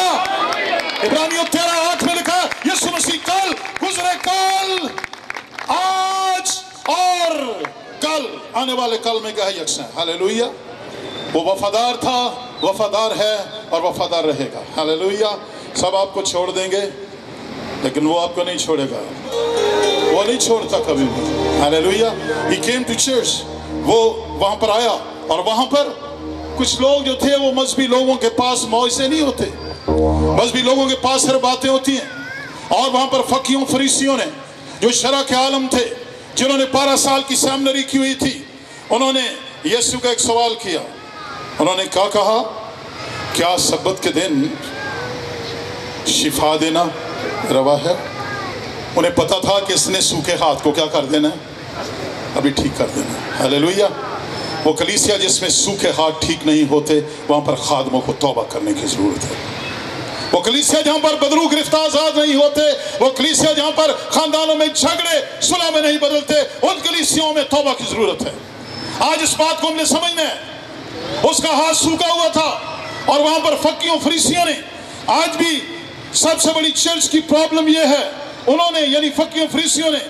इब्रानियों 13:8 में लिखा है, यीशु मसीह कल, गुजरे कल, आज और कल आने वाले कल में क्या है? यकसा है। हालेलुया। वो वफादार था, वफादार है और वफादार रहेगा। हालेलुया। सब आपको छोड़ देंगे लेकिन वो आपको नहीं छोड़ेगा, वो नहीं छोड़ता कभी भी। Hallelujah. He came to church, वो वहां पर आया और वहां पर कुछ लोग जो थे वो मजहबी लोगों के पास मौज से नहीं होते, मजहबी लोगों के पास हर बातें होती हैं। और वहां पर फकीयों फरीसियों ने जो शरा के आलम थे, जिन्होंने 12 साल की सेमिनरी की हुई थी, उन्होंने यीशु का एक सवाल किया। उन्होंने क्या कहा, क्या सब्बत के दिन शिफा देना रवा है? उन्हें पता था कि इसने सूखे हाथ को क्या कर देना है, अभी ठीक कर देना है। हालेलुया। वो कलीसिया जिसमें सूखे हाथ ठीक नहीं होते, वहाँ पर खादमों को तौबा करने की ज़रूरत है। वो कलीसिया जहाँ पर बदरू गिरफ्तार आजाद नहीं होते, वो कलीसिया जहाँ पर खानदानों में झगड़े सुलह में नहीं बदलते, उन कलीसियाओं में तौबा की ज़रूरत है। आज इस बात को हमने समझना है। उसका हाथ सूखा हुआ था और वहाँ पर फकीयों फरीसियों ने, आज भी सबसे बड़ी चर्च की प्रॉब्लम यह है, उन्होंने यानी फकीयों फरीसियों ने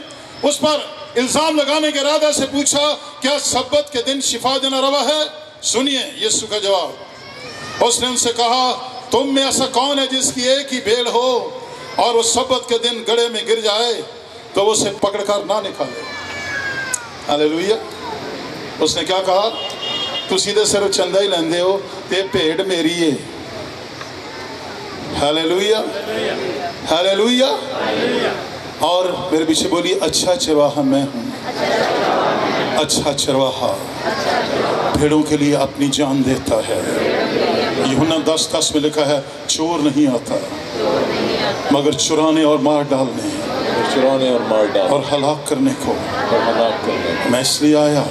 उस पर इल्जाम लगाने के इरादा से पूछा, क्या सब्बत के दिन शिफा देना रवा है? सुनिए यीशु का जवाब। उसने उनसे कहा, तुम में ऐसा कौन है जिसकी एक ही भेड़ हो और वो सब्बत के दिन गड्ढे में गिर जाए तो वो उसे पकड़कर ना निकाले? हालेलुया। उसने क्या कहा, तू सीधे सिर्फ चंदा ही लेंदे हो, ते भेड़ मेरी है। Hallelujah, hallelujah. और मेरे पीछे बोलिए, अच्छा चरवाहा मैं हूँ। अच्छा चरवाहा भेड़ों के लिए अपनी जान देता है। यूहन्ना 10:10 में लिखा है, चोर नहीं आता मगर चुराने और मार डालने और हलाक करने को मैं इसलिए आया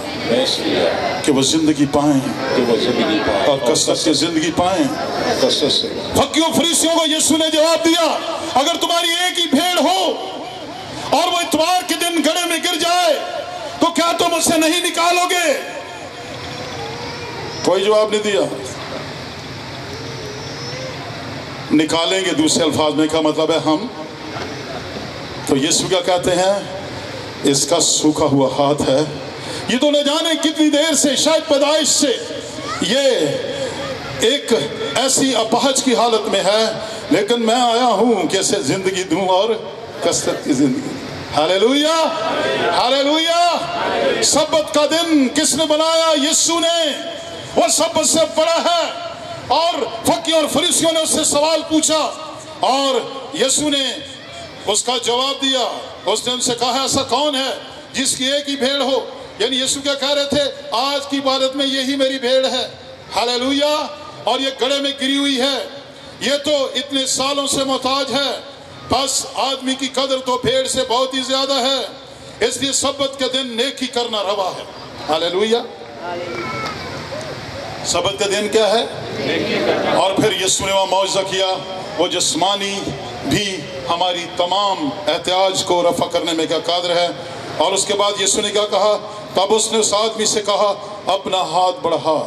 कि वो जिंदगी पाएं और कसरत से जिंदगी पाएं। फकीयों फरीसियों को यीशु ने जवाब दिया, अगर तुम्हारी एक ही भेड़ हो और वो इतवार के दिन गड्ढे में गिर जाए तो क्या तुम उसे नहीं निकालोगे? कोई जवाब नहीं दिया। निकालेंगे दूसरे अल्फाज में क्या मतलब है हम? तो यीशु क्या कहते हैं, इसका सूखा हुआ हाथ है। ये तो न जाने कितनी देर से, शायद पैदाइश से ये एक ऐसी अपहज की हालत में है, लेकिन मैं आया हूं कि इसे जिंदगी दूं और कसरत की जिंदगी। Hallelujah, hallelujah. सब्बत का दिन किसने बनाया? यीशु ने। वो सब्बत से बड़ा है। और फकीयों और फरीसियों ने उससे सवाल पूछा और यीशु ने उसका जवाब दिया। उसने उनसे कहा, ऐसा कौन है जिसकी एक ही भेड़ हो? यानी यीशु क्या कह रहे थे, आज की इबादत में यही मेरी भेड़ है। हालेलुया। और ये गड्ढे में गिरी हुई है, ये तो इतने सालों से मोहताज है, बस आदमी की कदर तो भेड़ से बहुत ही ज्यादा है, इसलिए सब्बत के दिन नेकी करना रवा है। हालेलुया। सब्बत का दिन क्या है? और फिर यीशु ने वहाँ मौजज़ा किया, वो जिस्मानी भी हमारी तमाम एहतियाज को रफा करने में क्या कादिर है। और उसके बाद यीशु ने क्या कहा, तब उसने उस आदमी से कहा, अपना हाथ बढ़ा।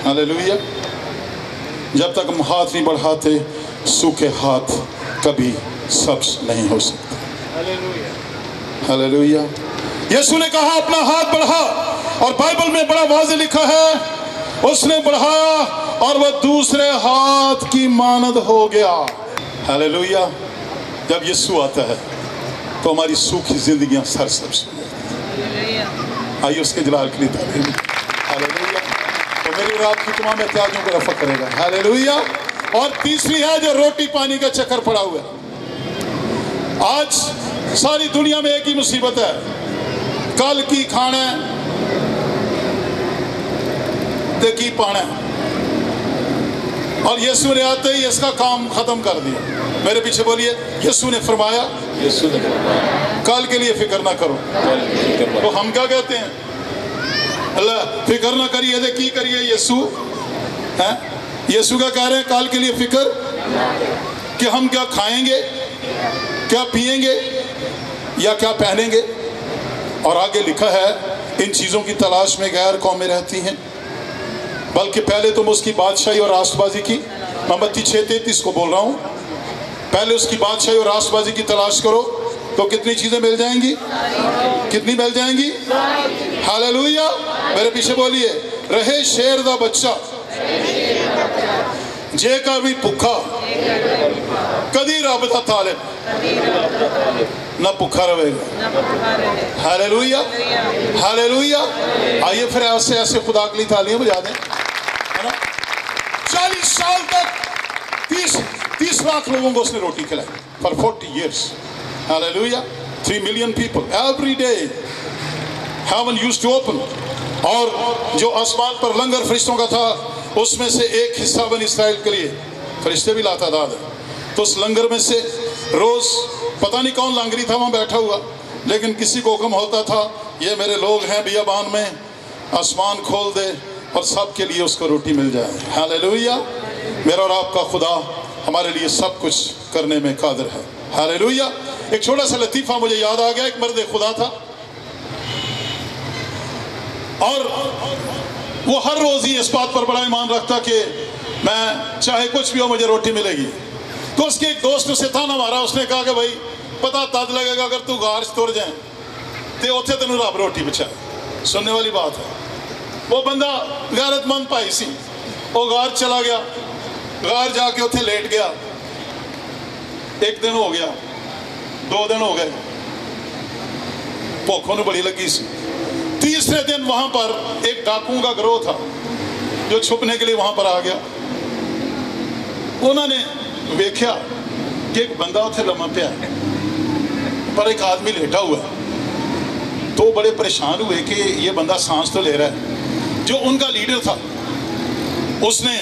हालेलुया। जब तक हम हाथ नहीं बढ़ाते, सूखे हाथ कभी सब्ज नहीं हो सकते। हालेलुया। यीशु ने कहा, अपना हाथ बढ़ा, और बाइबल में बड़ा वाज़ेह लिखा है, उसने बढ़ाया और वह दूसरे हाथ की मानद हो गया। हालेलुया। जब यीशु आता है तो हमारी सूखी जिंदगियां सरसब्ज हो जाती हैं। आइए उसके जलाल के लिए तारीफ। हालेलुया। तो मेरी और आपकी तमाम एहतियाजों को रफा करेगा। हालेलुया। और तीसरी है जो रोटी पानी का चक्कर पड़ा हुआ है। आज सारी दुनिया में एक ही मुसीबत है, कल की खाना ते की पाना। और यीशु ने आते ही इसका काम खत्म कर दिया। मेरे पीछे बोलिए, यीशु ने फरमाया, कल के लिए फिक्र ना करो। तो हम क्या कहते हैं, अल्लाह फिक्र ना करिए, दे की करिए। यीशु है, यीशु क्या कह रहे हैं, कल के लिए फिक्र कि हम क्या खाएंगे, क्या पिएंगे या क्या पहनेंगे। और आगे लिखा है, इन चीज़ों की तलाश में गैर कौमें रहती हैं, बल्कि पहले तुम उसकी बादशाही और राष्ट्रबाजी की, मैं मत्ती 6:33 को बोल रहा हूँ, पहले उसकी बादशाही और राष्ट्रबाजी की तलाश करो तो कितनी चीज़ें मिल जाएंगी? कितनी मिल जाएंगी? हालेलुया। मेरे पीछे बोलिए, रहे शेर दा बच्चा जेकर भी भुखा कदी रब दा तालिब ना भुखा रहेगा। Hallelujah, hallelujah. आइए फिर ऐसे ऐसे खुदा के लिए तालियां बजा दें, है ना। 40 साल तक 30 लाख लोगों को उसने रोटी खिलाई, for 40 years। Hallelujah. 3 million people every day. Heaven used to open. और जो आसमान पर लंगर फरिश्तों का था, उसमें से एक हिस्सा बनी इसराइल के लिए फरिश्ते भी लातादाद है। तो उस लंगर में से रोज पता नहीं कौन लांगरी था वहाँ बैठा हुआ, लेकिन किसी को हुक्म होता था, ये मेरे लोग हैं बियाबान में, आसमान खोल दे और सबके लिए उसको रोटी मिल जाए। हालेलुया। मेरा और आपका खुदा हमारे लिए सब कुछ करने में कादिर है। हालेलुया। एक छोटा सा लतीफ़ा मुझे याद आ गया। एक मर्द खुदा था और वो हर रोज़ ही इस बात पर बड़ा ईमान रखता कि मैं चाहे कुछ भी हो मुझे रोटी मिलेगी। तो उसके एक दोस्त उसे ताना मारा, उसने कहा कि भाई पता तद लगेगा अगर तू गार तुर जाए तो उत्थे तेन रब रोटी बचाए। सुनने वाली बात है। वो बंदा गैरतमंद भाई सी, वो गार चला गया, गार जाके उत्थे लेट गया। एक दिन हो गया, 2 दिन हो गए, भुख उन्हें बड़ी लगी सी। तीसरे दिन वहां पर एक डाकुओं का गिरोह था जो छुपने के लिए वहां पर आ गया। उन्होंने देखा कि एक बंदा उत्थे लम्मा पिया पर एक आदमी लेटा हुआ है। तो बड़े परेशान हुए कि ये बंदा सांस तो ले रहा है। जो उनका लीडर था उसने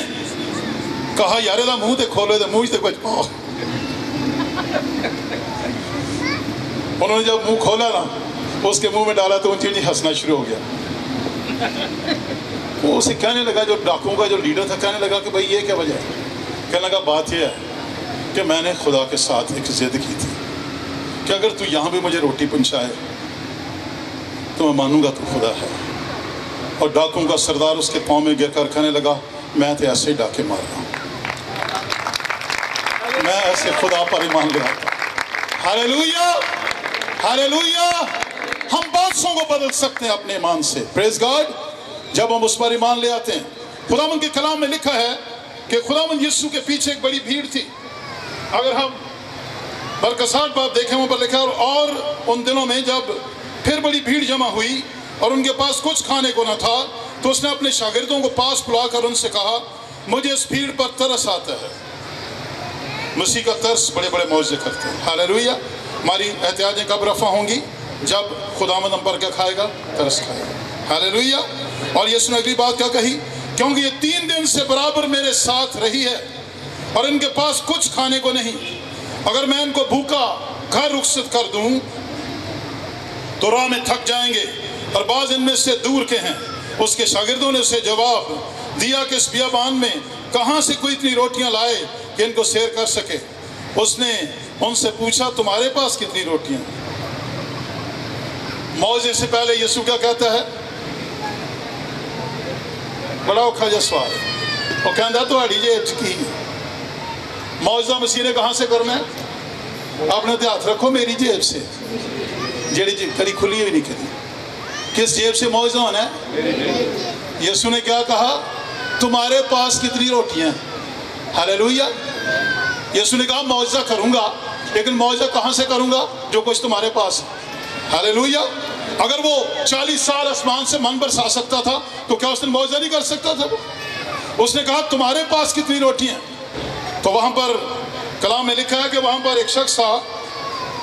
कहा यार ਇਹਦਾ मुंह तो खोलो, तो मुंह से कुछ पाओ। उन्होंने जब मुंह खोला ना, उसके मुंह में डाला तो ऊंची हंसना शुरू हो गया। वो उसे कहने लगा, जो डाकुओं का जो लीडर था, कहने लगा कि भाई ये क्या वजह है? कहने लगा बात यह है कि मैंने खुदा के साथ एक जिद की थी कि अगर तू यहाँ भी मुझे रोटी पहुँचाए तो मैं मानूंगा तू खुदा है। और डाकुओं का सरदार उसके पाँव में गिर कर कहने लगा मैं तो ऐसे ही डाके मार रहा हूँ, मैं ऐसे खुदा पर ईमान ले आता। Hallelujah, hallelujah. हम बादशाहों को बदल सकते हैं अपने ईमान से। Praise God. जब हम उस पर ईमान ले आते हैं। खुदावंद के कलाम में लिखा है कि खुदावंद यीशु के पीछे एक बड़ी भीड़ थी। अगर हम बरकसात बाब देखें, वहां पर लिखा है और उन दिनों में जब फिर बड़ी भीड़ जमा हुई और उनके पास कुछ खाने को न था, तो उसने अपने शागिर्दों को पास बुलाकर उनसे कहा मुझे इस भीड़ पर तरस आता है। मसीह का तरस बड़े बड़े मौजे करते हैं। हालेलुया। हमारी एहतियाजें कब रफा होंगी? जब खुदावंद हम पर क्या खाएगा? तरस खाएगा। हालेलुया। और यीशु ने अगली बात क्या कही? क्योंकि ये 3 दिन से बराबर मेरे साथ रही है और इनके पास कुछ खाने को नहीं। अगर मैं इनको भूखा घर रुखसत कर दूं तो राह में थक जाएंगे और बाज इनमें से दूर के हैं। उसके शागिर्दों ने उसे जवाब दिया कि इस बियाबान में कहाँ से कोई इतनी रोटियां लाए कि इनको सैर कर सके। उसने उनसे पूछा तुम्हारे पास कितनी रोटियां? मौजे से पहले यीशु क्या कहता है? बड़ा औखा जिहा सवाल। वो कहता तुहाड़ी जेब च की? मौजा मसीह ने कहाँ से करना है? अपने हाथ रखो मेरी जेब से, जेड़ी कभी खुली हुई नहीं करी। किस जेब से मौजा होना है? यीशु ने क्या कहा? तुम्हारे पास कितनी रोटियां? हालेलुया। यीशु ने कहा मौजा करूंगा, लेकिन मौजा कहाँ से करूंगा? जो कुछ तुम्हारे पास है। हालेलुया। अगर वो 40 साल आसमान से मन बरसा सकता था तो क्या उसने मौजा नहीं कर सकता था? उसने कहा तुम्हारे पास कितनी रोटियां? तो वहां पर कलाम में लिखा है कि वहां पर एक शख्स था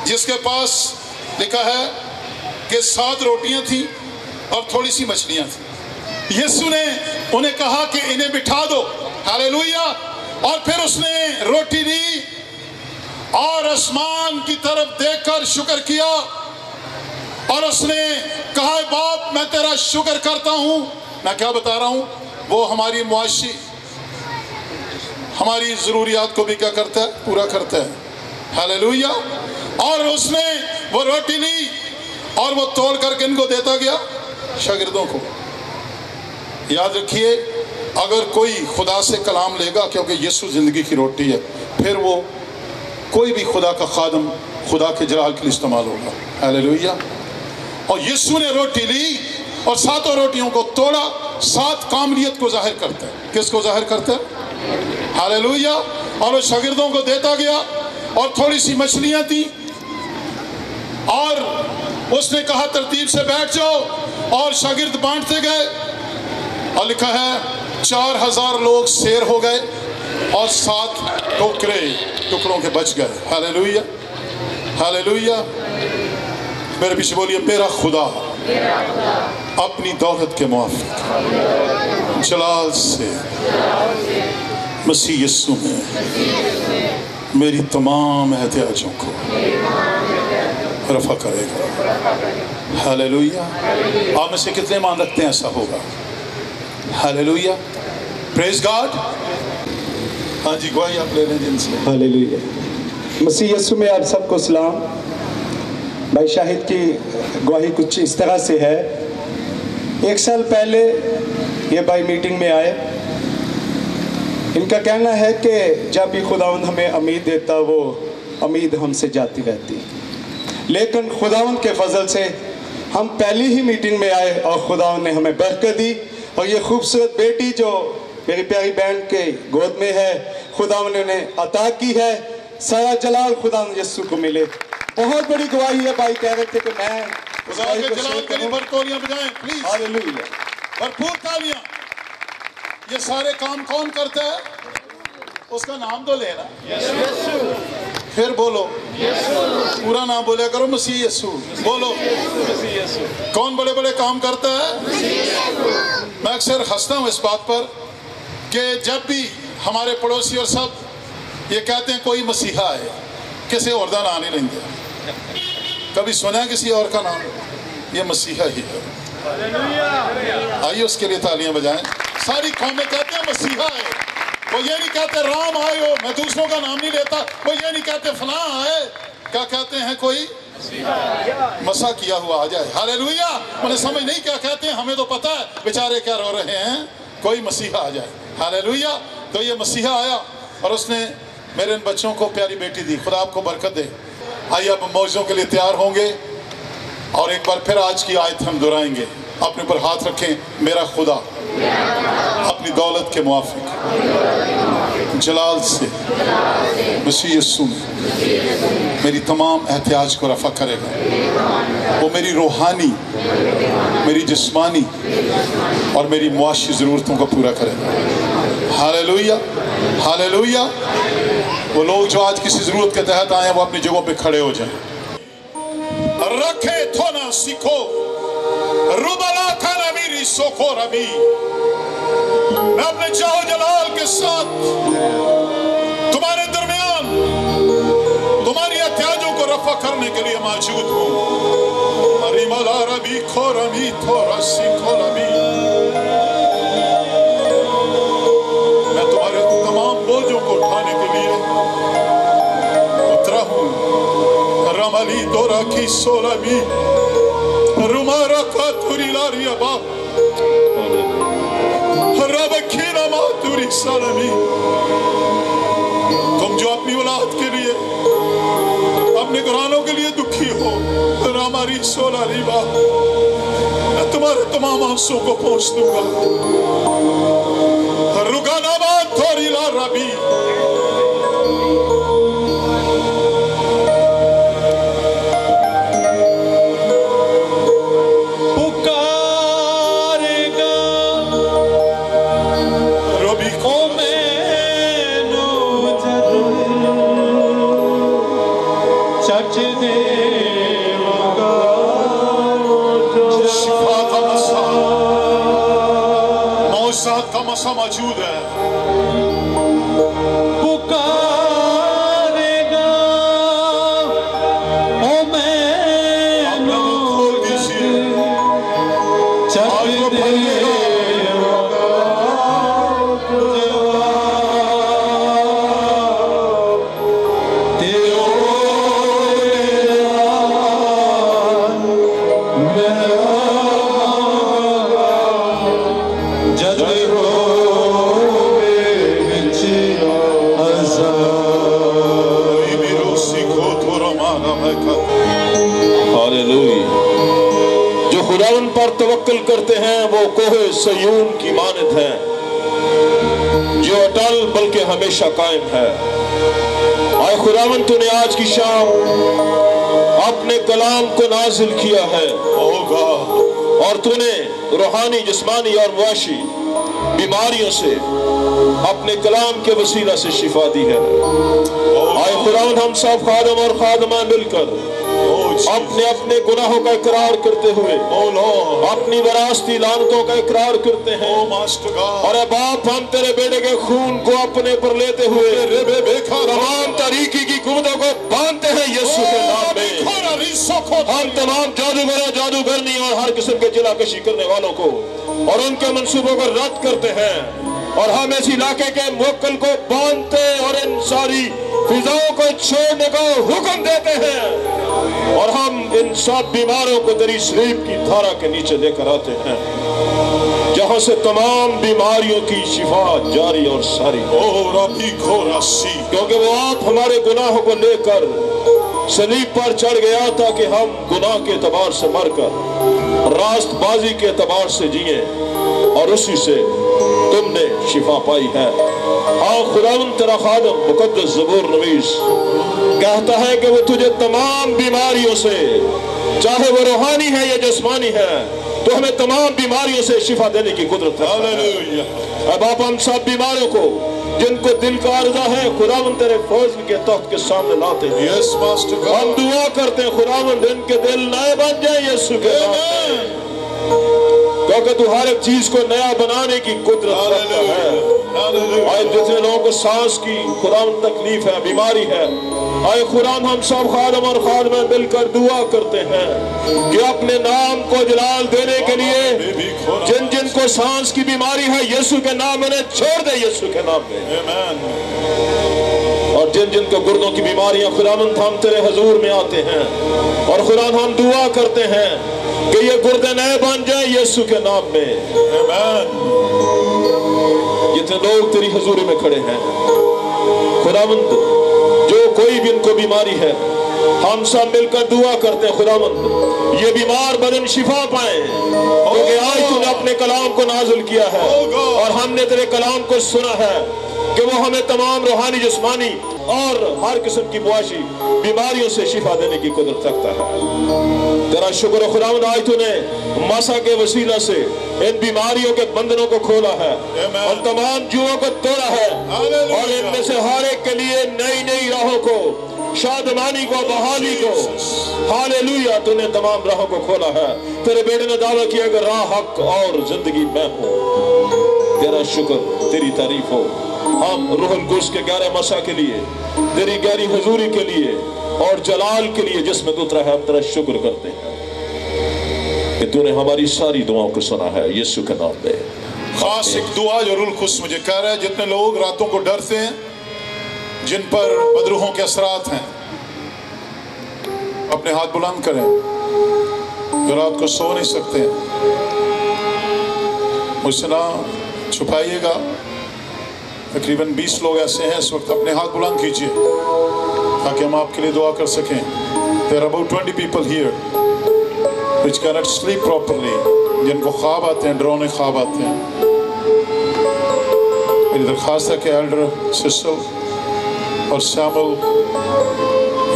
जिसके पास लिखा है कि 7 रोटियां थी और थोड़ी सी मछलियां थी। यीशु ने उन्हें कहा कि इन्हें बिठा दो। हालेलुया। और फिर उसने रोटी ली और आसमान की तरफ देखकर शुक्र किया और उसने कहा बाप मैं तेरा शुक्र करता हूं। मैं क्या बता रहा हूं? वो हमारी मुआशी, हमारी जरूरियात को भी क्या करता है? पूरा करता है। हालेलुया। और उसने वो रोटी ली और वो तोड़ करके इनको देता गया शागिर्दों को। याद रखिए, अगर कोई खुदा से कलाम लेगा, क्योंकि यीशु जिंदगी की रोटी है, फिर वो कोई भी खुदा का खादम खुदा के जलाल के लिए इस्तेमाल होगा। हालेलुया। और यीशु ने रोटी ली और 7 रोटियों को तोड़ा। 7 कामलियत को जाहिर करता है। किसको जाहिर करता है? हालेलुया। और वो शागिर्दों को देता गया और थोड़ी सी मछलियां थी और उसने कहा तरतीब से बैठ जाओ और शागिर्द बांटते गए। और लिखा है 4000 लोग सैर हो गए और 7 टुकड़ों के बच गए। Hallelujah, hallelujah. मेरे पीछे बोलिए, मेरा खुदा अपनी दौलत के मुआफिक जलाल से मसीह यीशु में मेरी तमाम एहतियाजों को रफा करेगा। हालेलुया। आप में से कितने मान रखते हैं ऐसा होगा? Hallelujah, praise God. हाँ जी, गवाही आप ले लें जिनसे। हालेलुया। मसीह यीशु में आप सबको सलाम। भाई शाहिद की गवाही कुछ इस तरह से है। 1 साल पहले ये भाई मीटिंग में आए। इनका कहना है कि जब भी खुदावंद हमें उम्मीद देता, वो उम्मीद हमसे जाती रहती, लेकिन खुदावंद के फजल से हम पहली ही मीटिंग में आए और खुदावंद ने हमें बरकत दी। और ये खूबसूरत बेटी जो मेरी प्यारी बहन के गोद में है, खुदावंद ने उन्हें अता की है। सारा जलाल खुदावंद यीशु को मिले। बहुत बड़ी गवाही है। भाई कह रहे थे कि मैं जलाल के लिए तालियां बजाएं प्लीज। हालेलुया, भरपूर तालियां। ये सारे काम कौन करता है? उसका नाम तो लेना, फिर बोलो पूरा नाम बोला करो, मसीह यीशु बोलो। कौन बड़े बड़े काम करता है? मैं अक्सर हंसता हूँ इस बात पर कि जब भी हमारे पड़ोसी और सब ये कहते हैं कोई मसीहा है, किसी और का नाम नहीं लेंगे। कभी सुना है किसी और का नाम? ये मसीहा ही है। आइए उसके लिए तालियां बजाएं। सारी कौमें कहते हैं मसीहा है। वो ये नहीं कहते राम आए हो, मैं दूसरों का नाम नहीं लेता। वो ये नहीं कहते फलां आए, क्या कहते हैं? कोई मसा किया हुआ आ जाए। हालेलुया। मुझे समझ नहीं क्या कहते हैं, हमें तो पता है बेचारे क्या रो रहे हैं। कोई मसीहा आ जाए। हालेलुया। तो ये मसीहा आया और उसने मेरे इन बच्चों को प्यारी बेटी दी। खुदा आपको बरकत दे। आइए अब मौजों के लिए तैयार होंगे और एक बार फिर आज की आयत हम दोहराएंगे। अपने ऊपर हाथ रखें। मेरा खुदा अपनी दौलत के मुआफिक जलाल से मसीह यीशु में मेरी तमाम एहतियाज को रफा करेगा। वो मेरी रूहानी, मेरी जिस्मानी और मेरी मुआशी ज़रूरतों को पूरा करेगा। Hallelujah, hallelujah. वो लोग जो आज किसी ज़रूरत के तहत आए हैं, वो अपनी जगहों पे खड़े हो जाएं। रखे थोना सीखो रुबला खाना मेरी सोखो रबी। मैं अपने जाओ जलाल के साथ तुम्हारे दरमियान तुम्हारी एहतियाजों को रफा करने के लिए मौजूद हूँ। अरिमला रबी खो रबी थोड़ा सीखो रबी। मैं तुम्हारे तमाम बोझों को उठाने के लिए उतरा हूँ। रमली दोरा की सोलमी रुमारा का तुरी लारिया बा रबखीरा मातुरी सलमी। तुम जो अपनी औलाद के लिए, अपने घरानों के लिए दुखी हो, रामारी सोला रिबा, मैं तुम्हारे तमाम आंसुओं को पहुंच दूंगा। रुगाना बात थोड़ी ला रबी। का मसा मौजूद है। पुकारेगा ओ मैनू खोल दीजिए। जो खुदावन पर तवक्कल करते हैं वो कोहे सयून की मानद हैं, जो अटल बल्कि हमेशा कायम है। आए खुदावन तूने आज की शाम अपने कलाम को नाजिल किया है और तूने रूहानी, जिस्मानी और मुआशी बीमारियों से अपने कलाम के वसीला से शिफा दी है। आए खुदावंद हम सब खादम और खादमा मिलकर अपने अपने गुनाहों का इकरार करते हुए अपनी विरासती लानतों का इकरार करते हैं। और बाप हम तेरे बेटे के खून को अपने पर लेते हुए तमाम तारीकी की कुव्वतों को बांधते हैं यीशु के नाम में। हम तमाम जादूगरों जादूगरनी और हर किस्म के जिलाकशी करने वालों को और उनके मंसूबों को रद्द करते हैं और हम इस इलाके के मुवक्किल को बांधते और इन सारी फिजाओं को छोड़ने का हुक्म देते हैं और हम इन सब बीमारों को तेरी सलीब की धारा के नीचे लेकर आते हैं जहां से तमाम बीमारियों की शिफा जारी और सारी क्योंकि वो आप हमारे गुनाहों को लेकर सलीब पर चढ़ गया ताकि हम गुनाह के एतबार से मरकर रास्तबाजी के एतबार से जिए और उसी से तुमने शिफा पाई है। हाँ खुदावंद तेरा खादम मुकद्दस ज़बूर नवीस कहता है कि वो तुझे तमाम बीमारियों से, चाहे वो रूहानी है या जिस्मानी है, तो हमें तमाम बीमारियों से शिफा देने की कुदरत है। अब आप हम सब बीमारों को जिनको दिल का अर्जा है खुदावंद तेरे फजल के तख्त के सामने लाते हैं। हम दुआ करते हैं खुदावंद इनके दिल नए बन जाए यीशु के नाम में, क्योंकि तू हर एक चीज को नया बनाने की कुदरत रखता है। आए जितने लोगों को सांस की खुदावंद तकलीफ है, बीमारी है, आए खुदावंद हम सब खादम और खादमा मिलकर दुआ करते हैं कि अपने नाम को जलाल देने के लिए जिन जिन को सांस की बीमारी है यीशु के नाम में छोड़ दे यीशु के नाम में। और जिन जिन को गुर्दों की बीमारियां खुदावंद हम तेरे हजूर में आते हैं और खुदावंद हम दुआ करते हैं कि ये गुर्दे नए बन जाए यीशु के नाम में। जितने लोग तेरी हजूरी में खड़े हैं खुदावंद, जो कोई भी इनको बीमारी है, हम सब मिलकर दुआ करते हैं खुदावंद ये बीमार बदन शिफा पाए, क्योंकि आज तूने अपने कलाम को नाजिल किया है और हमने तेरे कलाम को सुना है कि वो हमें तमाम रूहानी जिस्मानी और हर किस्म की मुआशी बीमारियों से शिफा देने की कुदरत रखता है। तेरा शुक्र है खुदावंद आज तूने मसा के वसीला से इन बीमारियों के बंधनों को खोला है और तमाम जुओं को तोड़ा है और इनमें से हर एक के लिए नई नई राहों को, शादमानी को, बहाली को, हालेलुया, तूने तमाम राहों को खोला है। तेरे बेटे ने दावा किया कि राह, हक और जिंदगी मैं हूँ। तेरा शुक्र, तेरी तारीफ हो। हम रूहुल कुद्स के ग्यारह मसा के लिए, तेरी गहरी हुजूरी के लिए और जलाल के लिए जिसमें तू उतरा है, हम तेरा शुक्र करते हैं कि तूने हमारी सारी दुआओं को सुना है यीशु के नाम में। खास एक दुआ जो रूहुल कुद्स मुझे कह रहा है, जितने लोग रातों को डरते हैं, जिन पर बदरूहों के असरात हैं, अपने हाथ बुलंद करें। जो रात को सो नहीं सकते हैं, मुझसे ना छुपाइएगा। तकरीबन 20 लोग ऐसे हैं इस वक्त, अपने हाथ बुलंद कीजिए ताकि हम आपके लिए दुआ कर सकें। There are about 20 people here which cannot sleep properly, जिनको ख्वाब आते हैं, डरावने ख्वाब आते हैं। मेरी दरख्वास्त है कि एल्डर सिसल और श्यामल,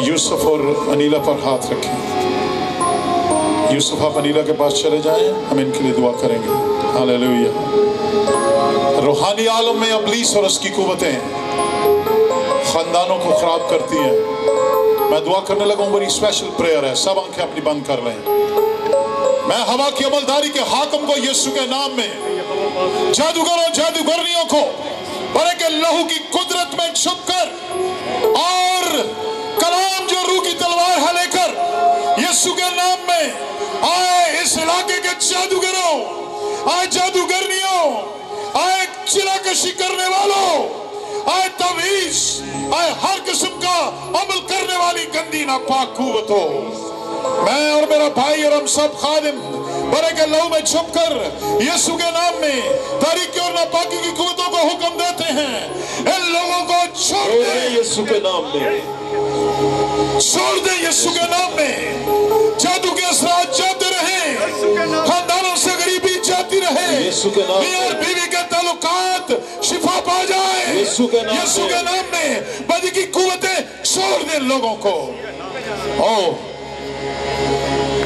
यूसुफ और अनीला पर हाथ रखें। यूसुफ आप अनीला के पास चले जाएं, हम इनके लिए दुआ करेंगे। हालेलुया। रूहानी आलम में इब्लीस और उसकी कुव्वतें खानदानों को खराब करती हैं। मैं दुआ करने लगा हूं, बड़ी स्पेशल प्रेयर है, सब आंखें अपनी बंद कर लें। मैं हवा की अमलदारी के हाकिम को यीशु के नाम में, जादूगरों जादूगरनियों को बड़े के लहू की कुदरत में छुपकर और कलाम जो रूह की तलवार है लेकर यीशु के नाम में आए इस इलाके के जादूगरों, आए जादूगरनियों, आए चिराकशी करने वालों, आए तवीज, आए हर किस्म का अमल करने वाली गंदी नापाक कुव्वतों, मैं और मेरा भाई और हम सब खादिम बड़े के लहू में छुपकर यीशु के नाम में तारीकी और नापाकी की कुव्वतों को हुक्म देते हैं, इन लोगों को छोड़ दे यीशु के नाम में, छोड़ दे यीशु के नाम में। जादू के असरात जाते रहे, खानदानों से गरीबी जाती रहे, मियां और बीवी के ताल्लुकात शिफा पा जाए यीशु के नाम में। बदी की कुव्वतें छोड़ दे लोगों को। ओ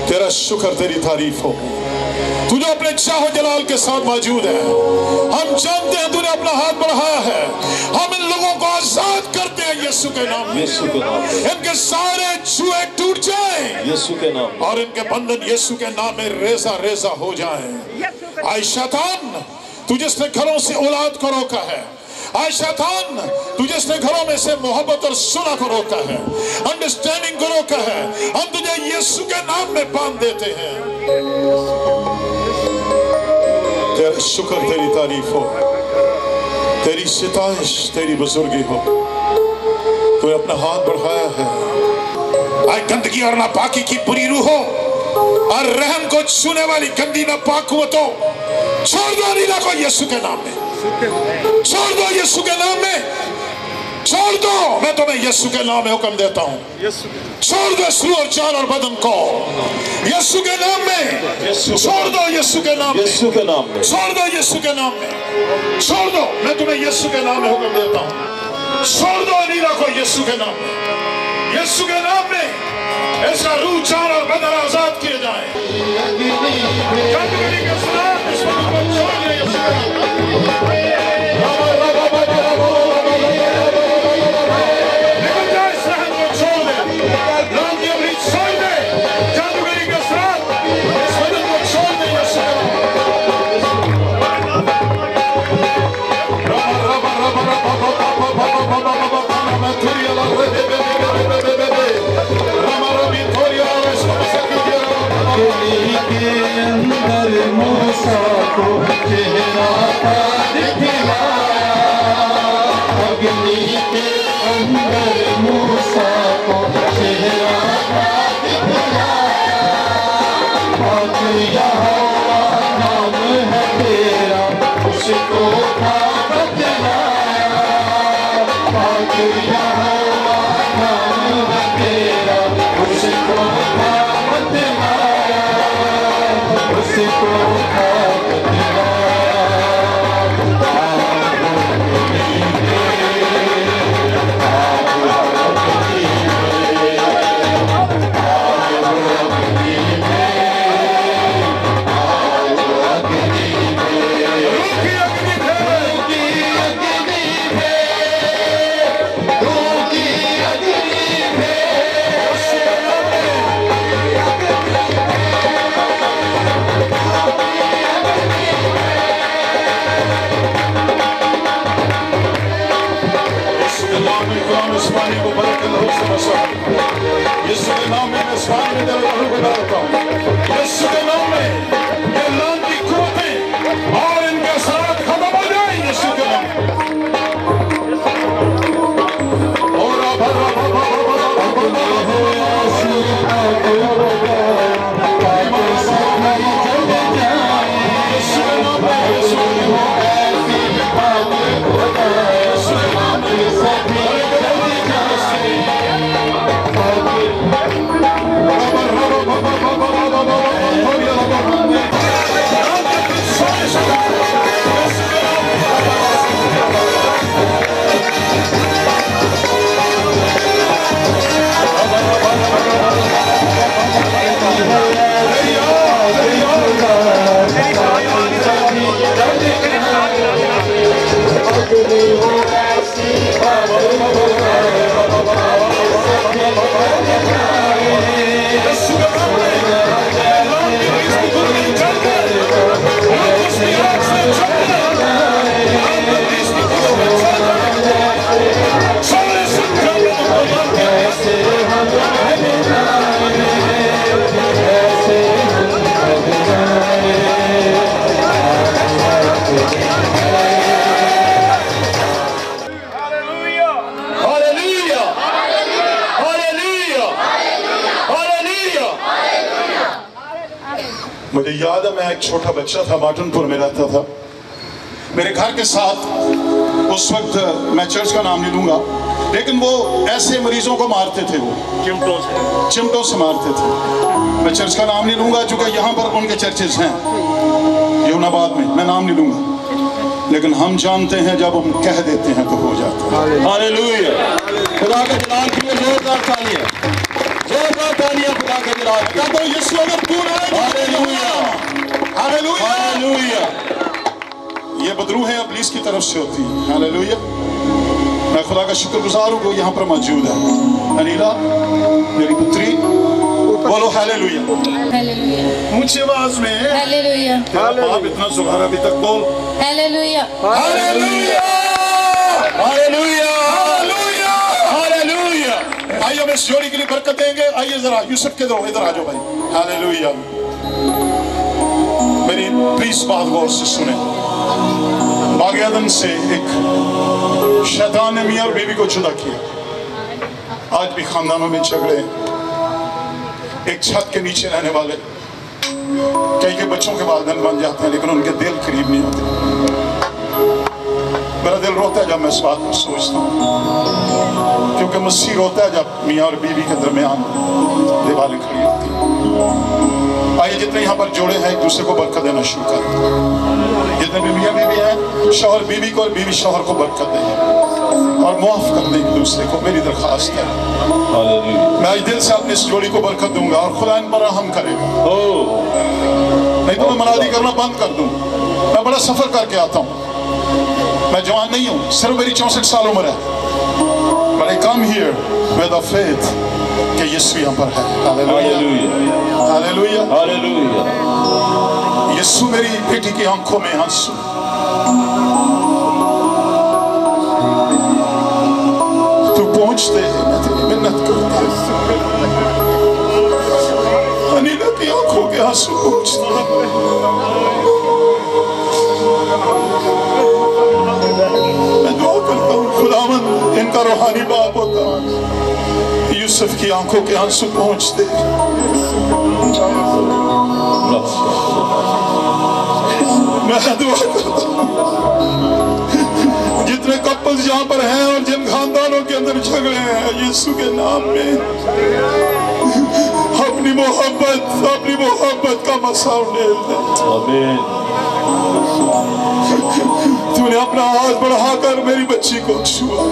तेरा शुक्र, तेरी तारीफ हो। तू जो अपने चाहो जलाल के साथ मौजूद है। हम जानते हैं तूने अपना हाथ बढ़ाया है। हम इन लोगों को आजाद करते हैं यीशु के नाम में। यीशु के नाम में। इनके सारे जुए टूट जाएं यीशु के नाम में। और इनके बंधन यीशु के नाम में रेजा रेजा हो जाएं। आए शैतान, तू जिसने घरों से औलाद को रोका है, आए शैतान तू जिसने घरों में से मोहब्बत और सुना को रोका है, अंडरस्टैंडिंग को रोका है, हम तुझे यीशु के नाम में बांध देते हैं। तेरा शुक्र, तेरी तारीफ हो, तेरी सिताइश, तेरी बुजुर्गी हो। तूने अपना हाथ बढ़ाया है। आए गंदगी और नापाकी की बुरी रूहों और रहम को छूने वाली गंदी नापाक कुव्वतों छोड़ दो नीला को यीशु के नाम में। छोड़ दो यीशु के नाम में, छोड़ दो। मैं तुम्हें यीशु के नाम में हुक्म देता हूँ, छोड़ दो इस रूह और जान और बदन को यीशु के नाम में। छोड़ दो यीशु के नाम में, यीशु के नाम में। छोड़ दो यीशु के नाम में, छोड़ दो। मैं तुम्हें यीशु के नाम में हुक्म देता हूँ, छोड़ दो नीला को यीशु के नाम में। यीशु के नाम में इसका रूह, जान और बदन आजाद किए जाए। यीशु के नाम में मैं स्वामी में तेरा रूह को डालता हूँ। यीशु के नाम में ये लान की कुव्वतें और इनके असरात खत्म हो जाए यीशु के नाम में। मुझे याद है मैं एक छोटा बच्चा था, मार्टनपुर में रहता था। मेरे घर के साथ उस वक्त मैं चर्च का नाम नहीं लूंगा, लेकिन वो ऐसे मरीजों को मारते थे, वो चिमटों से मारते थे। मैं चर्च का नाम नहीं लूंगा क्योंकि यहाँ पर उनके चर्चेज हैं यूनाबाद में, मैं नाम नहीं लूंगा, लेकिन हम जानते हैं जब हम कह देते हैं तो हो जाता है। हालेलुया। खुदा के जलाल के लिए जोरदार तालियां, जोरदार तालियां खुदा के जलाल के लिए। यीशु अगर तू रहे, हालेलुया, बदरूहें इब्लीस की तरफ से होती हैं। हालेलुया। मैं खुदा का शुक्रगुजार हूँ कि यहाँ पर मौजूद है। अनीला मेरी पुत्री, बोलो हालेलुया। हालेलुया। ऊंची आवाज में हालेलुया। तेरा बाप इतना जुबान अभी तक बोल hallelujah. Hallelujah hallelujah hallelujah hallelujah. आइए हम इस जोड़ी के लिए बरकत देंगे। आइए जरा यूसुफ के दो इधर आ जाओ भाई। हालेलुया। मेरी प्लीज बात गौर से सुने। बाग अदन से एक शैतान ने मियां और बीवी को जुदा किया। आज भी खानदानों में झगड़े, एक छत के नीचे रहने वाले कई के बच्चों के वालिदैन बन जाते हैं लेकिन उनके दिल करीब नहीं होते। मेरा दिल रोता है जब मैं इस बात को सोचता हूँ, क्योंकि मसीह रोता है जब मियाँ और बीवी के दरमियान दीवारें खड़ी होती हैं। आइए जितने यहाँ पर जोड़े हैं एक दूसरे को बरकत देना शुरू करें। जितने भी मियाँ बीवी हैं, शौहर बीवी को और बीवी शौहर को बरकत दें और मुआफ कर दें एक दूसरे को। मेरी दरख्वास्त है। मैं आज दिल से अपनी इस जोड़ी को बरकत दूंगा और खुदा इन पर रहम करेगा। नहीं तो मैं मनादी करना बंद कर दूं। मैं बड़ा सफर करके आता हूँ। मैं जवान नहीं हूँ, सिर्फ मेरी 64 साल उम्र है। But I come here with a faith कि यीशु यहाँ पर है। Hallelujah hallelujah hallelujah. यीशु मेरी बेटी की आंखों में आंसू, तू पहुँचते मैं तेरी मिन्नत करता हूँ। अनीला की आंखों के आंसू पहुँचते। मैं दुआ करता हूँ खुदावंद इनका रूहानी बाप होता, यूसुफ की आंखों के आंसू पहुँचते। मैं दुआ करता हूँ जितने कपल्स यहाँ पर हैं और जिन खानदानों के अंदर झगड़े हैं, यीशु के नाम में अपनी मोहब्बत का मसा उड़ेल दे। तूने अपना हाथ बढ़ाकर मेरी बच्ची को छुआ।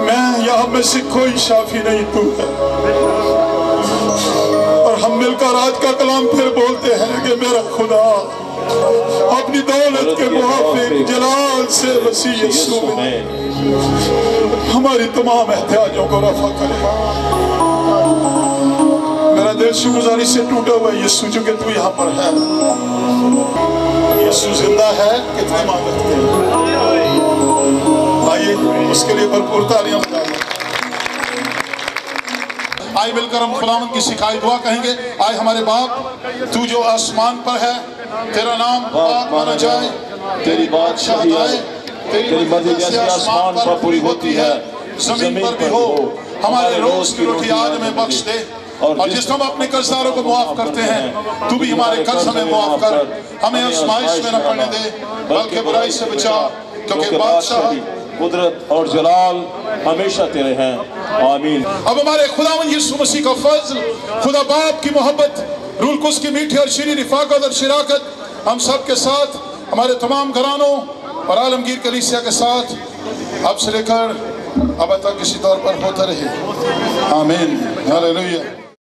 मैं यहाँ में से कोई शाफी नहीं, तू है। और हम मिलकर आज का कलाम फिर बोलते हैं कि मेरा खुदा अपनी दौलत के मुआफिक जलाल से मसीह यीशु में हमारी तमाम एहतियाजों को रफा करे। मेरा दिल शुक्रगुजारी से टूटा हुआ है यीशु, जो कि तू यहाँ पर है। यीशु जिंदा है, कितने मांगते हैं। आइए उसके लिए भरपूर तालियां बजाएं। आइए मिलकर हम खुदावंद की सिखाई दुआ कहेंगे। आए हमारे बाप, तू जो आसमान पर है, तेरा नाम पाक माना जाए, तेरी बादशाही आए, तेरी मर्जी जैसे आसमान पर पूरी होती है जमीन पर भी हो। हमारे रोज की रोटी आज हमें बख्श दे, और जिस हम अपने कर्जदारों को मुआफ करते हैं, तू भी हमारे कर्ज हमें मुआफ कर। हमें आजमाइश में न पड़ने दे, बल्कि बुराई से बचा, क्योंकि बादशाही, कुदरत और जलाल हमेशा तेरे हैं। आमीन। अब हमारे खुदावंद यीशु मसीह का फजल, खुदा बाप की मोहब्बत, रूह कुद्स की मीठी और शीरीं रिफाकत और शिराकत हम सब के साथ, हमारे तमाम घरानों और आलमगीर कलीसिया के साथ अब से लेकर अब तक किसी तौर पर होता रहे। आमीन। हालेलुया।